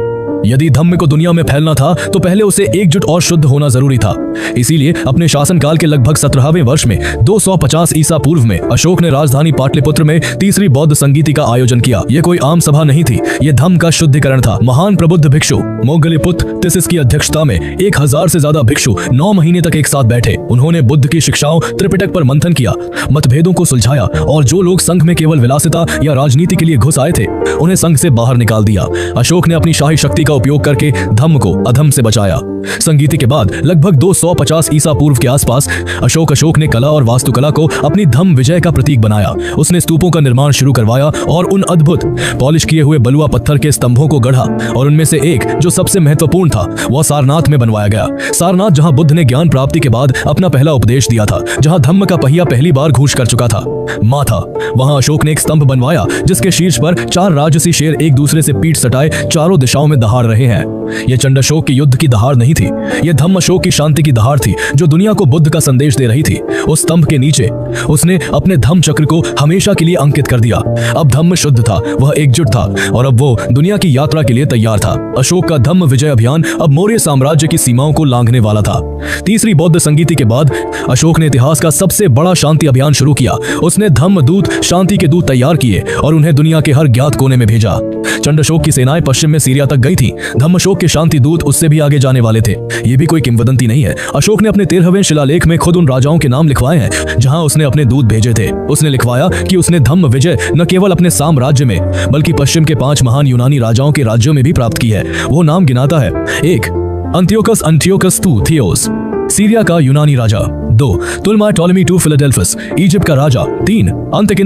यदि धम्म को दुनिया में फैलना था तो पहले उसे एकजुट और शुद्ध होना जरूरी था। इसीलिए अपने शासनकाल के लगभग 17वें वर्ष में 250 ईसा पूर्व में अशोक ने राजधानी पाटलिपुत्र में तीसरी बौद्ध संगीति का आयोजन किया। यह कोई आम सभा नहीं थी, यह धम्म का शुद्धिकरण था। महान प्रबुद्ध भिक्षु मोगलिपुत्र तिसिस की अध्यक्षता में 1000 से ज्यादा भिक्षु 9 महीने तक एक साथ बैठे। उन्होंने बुद्ध की शिक्षाओं, त्रिपिटक पर मंथन किया, मतभेदों को सुलझाया, और जो लोग संघ में केवल विलासिता या राजनीति के लिए घुस आए थे, उन्हें संघ से बाहर निकाल दिया। अशोक ने अपनी शाही शक्ति का उपयोग करके धम्म को अधम से बचाया। संगीति के बाद लगभग 250 ईसा पूर्व के आसपास अशोक ने कला और वास्तुकला को अपनी धम्म विजय का प्रतीक बनाया। उसने स्तूपों का निर्माण शुरू करवाया और उन अद्भुत पॉलिश किए हुए बलुआ पत्थर के स्तंभों को गढ़ा, और उनमें से एक जो सबसे महत्वपूर्ण था वह सारनाथ में बनवाया गया। सारनाथ, जहां बुद्ध ने ज्ञान प्राप्ति के बाद अपना पहला उपदेश दिया था, जहां धम्म का पहिया पहली बार घूस कर चुका था, माथा, वहां अशोक ने एक स्तंभ बनवाया जिसके शीर्ष पर 4 राजसी शेर एक दूसरे से पीठ सटाए चारों दिशाओं में दहाड़ रहे हैं। यह चंडाशोक के युद्ध की दहाड़ नहीं थी, यह धम्म अशोक की शांति की दहाड़ थी जो दुनिया को बुद्ध का संदेश दे रही थी। उस स्तंभ के नीचे उसने अपने धम्म चक्र को हमेशा के लिए अंकित कर दिया। अब धम्म शुद्ध था, वह एकजुट था, और अब वो दुनिया की यात्रा के लिए तैयार था। अशोक का धम्म विजय अभियान अब मौर्य साम्राज्य की सीमाओं को लांघने वाला था। तीसरी बौद्ध संगीति के बाद अशोक ने इतिहास का सबसे बड़ा शांति अभियान शुरू किया। उसने धम्म दूत, शांति के दूत तैयार किए और उन्हें दुनिया के हर ज्ञात कोने में भेजा। चंडाशोक की सेनाएं पश्चिम में सीरिया तक गई थीं। धम्मशोक के शांति दूत उससे भी आगे जाने वाले थे। ये भी कोई किंवदंती नहीं है। अशोक ने अपने 13वें शिलालेख में खुद उन राजाओं के नाम लिखवाए हैं जहां उसने अपने दूत भेजे थे। उसने लिखवाया कि उसने धम्म विजय न केवल अपने साम्राज्य में बल्कि पश्चिम के 5 महान यूनानी राजाओं के राज्यों में भी प्राप्त की है। वो नाम गिनाता है। 1. अंटियोकस II थियोस, सीरिया का यूनानी राजा। 2. तुलमा टॉलेमी II फिलाडेल्फस, इजिप्ट का राजा। 3.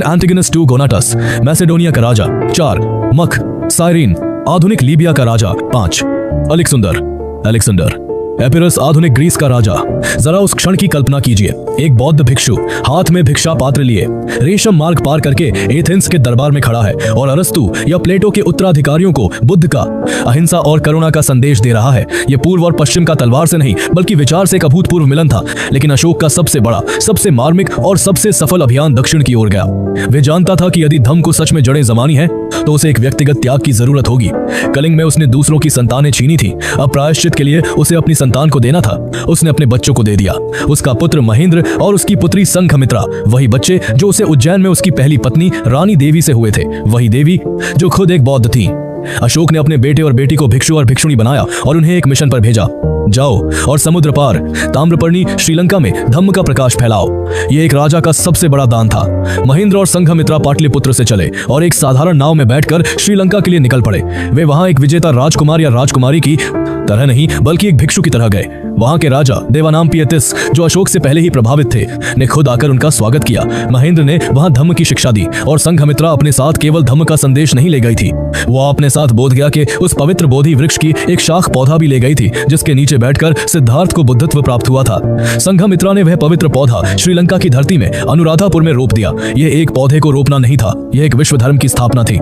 एंटिगोनस II गोनाटस, मैसेडोनिया का राजा। 4. मख साइरिन, आधुनिक लीबिया का राजा। 5. अलेक्जेंडर एपिरस, आधुनिक ग्रीस का राजा। जरा उस क्षण की कल्पना कीजिए, एक बौद्ध भिक्षु हाथ में भिक्षा पात्र लिए रेशम मार्ग पार करके एथेंस के दरबार में खड़ा है और अरस्तु या प्लेटो के उत्तराधिकारियों को बुद्ध का अहिंसा और करुणा का संदेश दे रहा है। यह पूर्व और पश्चिम का तलवार से नहीं बल्कि विचार से एक अभूतपूर्व मिलन था। लेकिन अशोक का सबसे बड़ा, सबसे मार्मिक और सबसे सफल अभियान दक्षिण की ओर गया। वे जानता था कि यदि धम्म को सच में जड़ें जमानी है तो उसे एक व्यक्तिगत त्याग की जरूरत होगी। कलिंग में उसने दूसरों की संतानें छीनी थी, अब प्रायश्चित के लिए उसे अपनी संतान को देना था। उसने अपने बच्चों को दे दिया, उसका पुत्र महेंद्र और उसकी पुत्री संघमित्रा, वही बच्चे जो उसे उज्जैन में उसकी पहली पत्नी रानी देवी से हुए थे, वही देवी जो खुद एक बौद्ध थी। अशोक ने अपने बेटे और बेटी को भिक्षु और भिक्षुणी बनाया और उन्हें एक मिशन पर भेजा। जाओ और समुद्र पार ताम्रपर्णी श्रीलंका में धम्म का प्रकाश फैलाओ। यह एक राजा का सबसे बड़ा दान था। महेंद्र और संघमित्रा पाटलिपुत्र से चले और एक साधारण नाव में बैठकर श्रीलंका के लिए निकल पड़े। वे वहां एक विजेता राजकुमार या राजकुमारी की तरह नहीं बल्कि एक भिक्षु की तरह गए। वहां के राजा देवानामपियतिस, जो अशोक से पहले ही प्रभावित थे, ने खुद आकर उनका स्वागत किया। महेंद्र ने वहां धम्म की शिक्षा दी और संघमित्रा अपने साथ केवल धम्म का संदेश नहीं ले गई थी, वो अपने साथ बोधगया के उस पवित्र बोधि वृक्ष की एक शाख पौधा भी ले गई थी जिसके नीचे बैठकर सिद्धार्थ को बुद्धत्व प्राप्त हुआ था। संघमित्रा ने वह पवित्र पौधा श्रीलंका की धरती में अनुराधापुर में रोप दिया। यह एक पौधे को रोपना नहीं था, यह एक विश्व धर्म की स्थापना थी।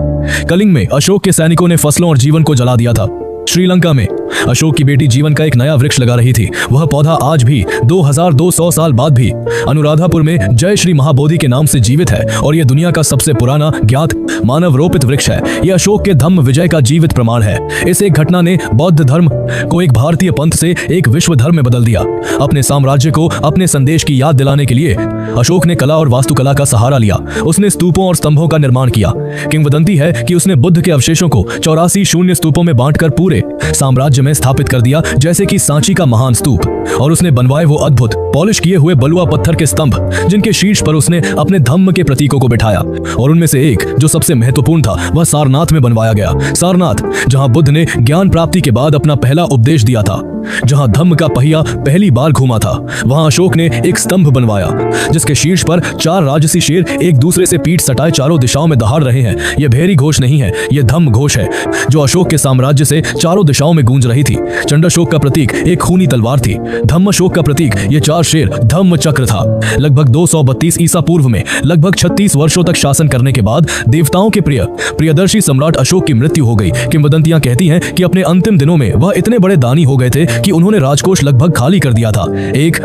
कलिंग में अशोक के सैनिकों ने फसलों और जीवन को जला दिया था। श्रीलंका में अशोक की बेटी जीवन का एक नया वृक्ष लगा रही थी। वह पौधा आज भी 2200 साल बाद भी अनुराधापुर में जय श्री महाबोधि के नाम से जीवित है और यह दुनिया का सबसे पुराना ज्ञात मानव रोपित वृक्ष है। यह अशोक के धम्म विजय का जीवित प्रमाण है। इस एक घटना ने बौद्ध धर्म को एक भारतीय पंथ से एक विश्व धर्म में बदल दिया। अपने साम्राज्य को अपने संदेश की याद दिलाने के लिए अशोक ने कला और वास्तुकला का सहारा लिया। उसने स्तूपों और स्तंभों का निर्माण किया। किंवदंती है कि उसने बुद्ध के अवशेषों को 84 शून्य स्तूपों में बांटकर पूरे साम्राज्य में स्थापित कर दिया, जैसे कि सांची का महान स्तूप। और उसने बनवाए वो अद्भुत पॉलिश किए हुए बलुआ पत्थर के स्तंभ जिनके शीर्ष पर उसने अपने धम्म के प्रतीकों को बिठाया। और उनमें से एक जो सबसे महत्वपूर्ण था वह सारनाथ में बनवाया गया। सारनाथ, जहां बुद्ध ने ज्ञान प्राप्ति के बाद अपना पहला उपदेश दिया था, जहां धम्म का पहिया पहली बार घूमा था, वहां अशोक ने एक स्तंभ बनवाया जिसके शीर्ष पर 4 राजसी शेर एक दूसरे से पीठ सटाए चारों दिशाओं में दहाड़ रहे हैं। यह भेरी घोष नहीं है, यह धम्म घोष है जो अशोक के साम्राज्य से चारों दिशाओं में गूंज रही थी। चंडाशोक का प्रतीक एक खूनी तलवार थी। धम्मशोक का प्रतीक ये 4 शेर धम्म चक्र था। लगभग 232 ईसा पूर्व में लगभग 36 वर्षों तक शासन करने के बाद देवताओं के प्रियदर्शी सम्राट अशोक की मृत्यु हो गई। किंवदंतियां कहती हैं कि अपने अंतिम दिनों में वह इतने बड़े दानी हो गए थे कि उन्होंने राजकोष लगभग खाली कर दिया था। एक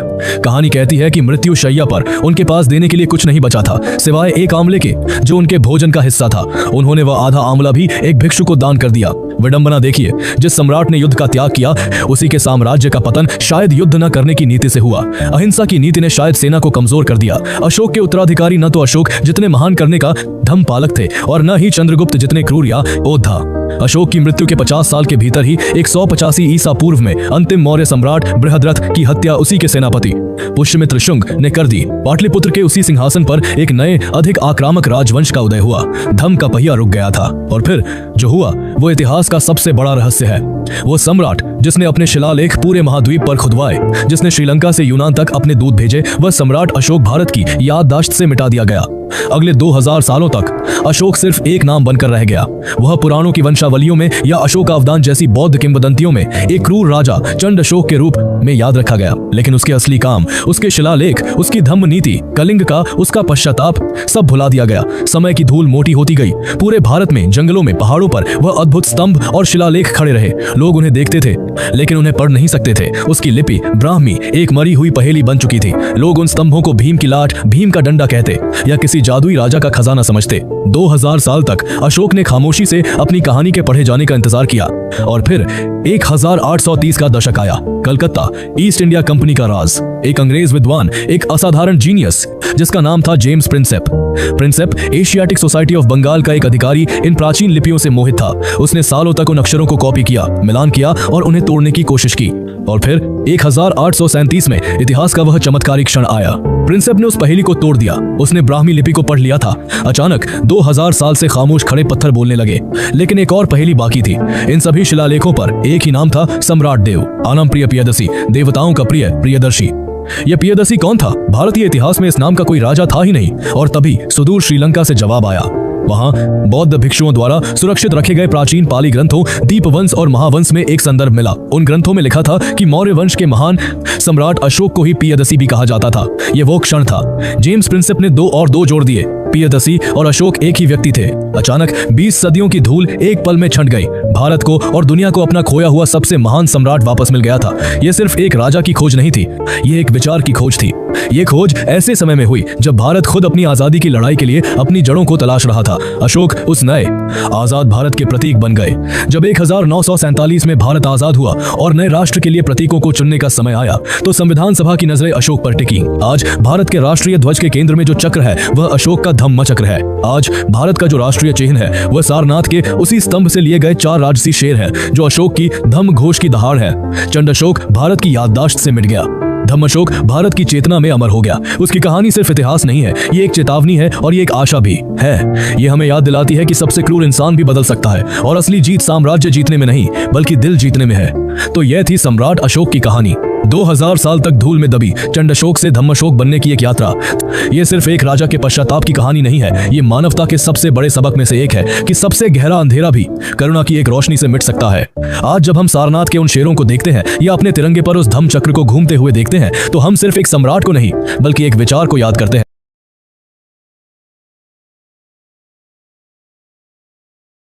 कहानी कहती है कि मृत्यु शैया पर उनके पास देने के लिए कुछ नहीं बचा था सिवाय एक आंवले के जो उनके भोजन का हिस्सा था। उन्होंने वह आधा आंवला भी एक भिक्षु को दान कर दिया। विडंबना देखिए, जिस सम्राट ने युद्ध का त्याग किया उसी के साम्राज्य का पतन शायद युद्ध न करने की नीति से हुआ। अहिंसा की नीति ने शायद सेना को कमजोर कर दिया। अशोक के उत्तराधिकारी न तो अशोक जितने महान करने का धम्म पालक थे और न ही चंद्रगुप्त जितने क्रूर या योद्धा। अशोक की मृत्यु के 50 साल के भीतर ही 185 ईसा पूर्व में अंतिम मौर्य सम्राट बृहद्रथ की हत्या उसी के सेनापति पुष्यमित्र शुंग ने कर दी। पाटलिपुत्र के उसी सिंहासन पर एक नए अधिक आक्रामक राजवंश का उदय हुआ। धम्म का पहिया रुक गया था और फिर जो हुआ वो इतिहास का सबसे बड़ा रहस्य है। वो सम्राट जिसने अपने शिलालेख पूरे महाद्वीप पर खुदवाए, जिसने श्रीलंका से यूनान तक अपने दूत भेजे, वह सम्राट अशोक भारत की याददाश्त से मिटा दिया गया। अगले 2000 सालों तक अशोक सिर्फ एक नाम बनकर रह गया। वह पुराणों की वंशावलियों में या अशोकावदान जैसी बौद्ध किंवदंतियों में एक क्रूर राजा चंड अशोक के रूप में याद रखा गया, लेकिन उसके असली काम, उसके शिलालेख, उसकी धम्म नीति, कलिंग का उसका पश्चाताप सब भुला दिया गया। समय की धूल मोटी होती गई। पूरे भारत में जंगलों में पहाड़ों पर वह अद्भुत स्तंभ और शिलालेख खड़े रहे। लोग उन्हें देखते थे लेकिन उन्हें पढ़ नहीं सकते थे। उसकी लिपि ब्राह्मी एक मरी हुई पहेली बन चुकी थी। लोग उन स्तंभों को भीम की लाट, भीम का डंडा कहते या किसी जादुई राजा का खजाना समझते। 2000 साल तक अशोक ने खामोशी से अपनी कहानी के पढ़े जाने का इंतजार किया और फिर 1830 का दशक आया। कलकत्ता, ईस्ट इंडिया कंपनी का राज। एक अंग्रेज विद्वान, एक असाधारण जीनियस जिसका नाम था James Prinsep Asiatic Society of Bengal का एक अधिकारी इन प्राचीन लिपियों से मोहित था। उसने सालों तक उन अक्षरों को कॉपी किया, मिलान किया और उन्हें तोड़ने की कोशिश की। और फिर 1837 में इतिहास का वह चमत्कारी क्षण आया। प्रिंसेप ने उस पहेली को तोड़ दिया। उसने ब्राह्मी लिपि को पढ़ लिया था। अचानक 2000 साल से खामोश खड़े पत्थर बोलने लगे। लेकिन एक और पहेली बाकी थी। इन सभी शिलालेखों पर एक ही नाम था, सम्राट देव, आनम प्रिय प्रियदर्शी, देवताओं का प्रिय प्रियदर्शी। यह प्रियदर्शी कौन था? भारतीय इतिहास में इस नाम का कोई राजा था ही नहीं। और तभी सुदूर श्रीलंका से जवाब आया। वहां बौद्ध भिक्षुओं द्वारा सुरक्षित रखे गए प्राचीन पाली ग्रंथों दीपवंश और महावंश में एक संदर्भ मिला। उन ग्रंथों में लिखा था कि मौर्य वंश के महान सम्राट अशोक को ही प्रियदर्शी भी कहा जाता था। यह वो क्षण था। जेम्स प्रिंसेप ने 2 और 2 जोड़ दिए। प्रियदर्शी और अशोक एक ही व्यक्ति थे। अचानक 20 सदियों की धूल एक पल में छंट गई। भारत को और दुनिया को अपना खोया हुआ सबसे महान सम्राट वापस मिल गया था। यह सिर्फ एक राजा की खोज नहीं थी, यह एक विचार की खोज थी। यह खोज ऐसे समय में हुई जब भारत खुद अपनी आजादी की लड़ाई के लिए अपनी जड़ों को तलाश रहा था। अशोक उस नए आजाद भारत के प्रतीक बन गए। जब 1947 में भारत आजाद हुआ और नए राष्ट्र के लिए प्रतीकों को चुनने का समय आया तो संविधान सभा की नजरें अशोक पर टिकी। आज भारत के राष्ट्रीय ध्वज के केंद्र में जो चक्र है वह अशोक का धम्म चक्र है। आज भारत का जो राष्ट्रीय चिन्ह है वह सारनाथ के उसी स्तंभ से लिए गए 4 राजसी शेर है जो अशोक की धम्म घोष की दहाड़ है। चंड अशोक भारत की याददाश्त से मिट गया, धम्म अशोक भारत की चेतना में अमर हो गया। उसकी कहानी सिर्फ इतिहास नहीं है, ये एक चेतावनी है और ये एक आशा भी है। ये हमें याद दिलाती है कि सबसे क्रूर इंसान भी बदल सकता है और असली जीत साम्राज्य जीतने में नहीं बल्कि दिल जीतने में है। तो यह थी सम्राट अशोक की कहानी। 2000 साल तक धूल में दबी चंड अशोक से धम्म अशोक बनने की एक यात्रा। ये सिर्फ एक राजा के पश्चाताप की कहानी नहीं है, ये मानवता के सबसे बड़े सबक में से एक है कि सबसे गहरा अंधेरा भी करुणा की एक रोशनी से मिट सकता है। आज जब हम सारनाथ के उन शेरों को देखते हैं या अपने तिरंगे पर उस धम्म चक्र को घूमते हुए देखते हैं तो हम सिर्फ एक सम्राट को नहीं बल्कि एक विचार को याद करते हैं।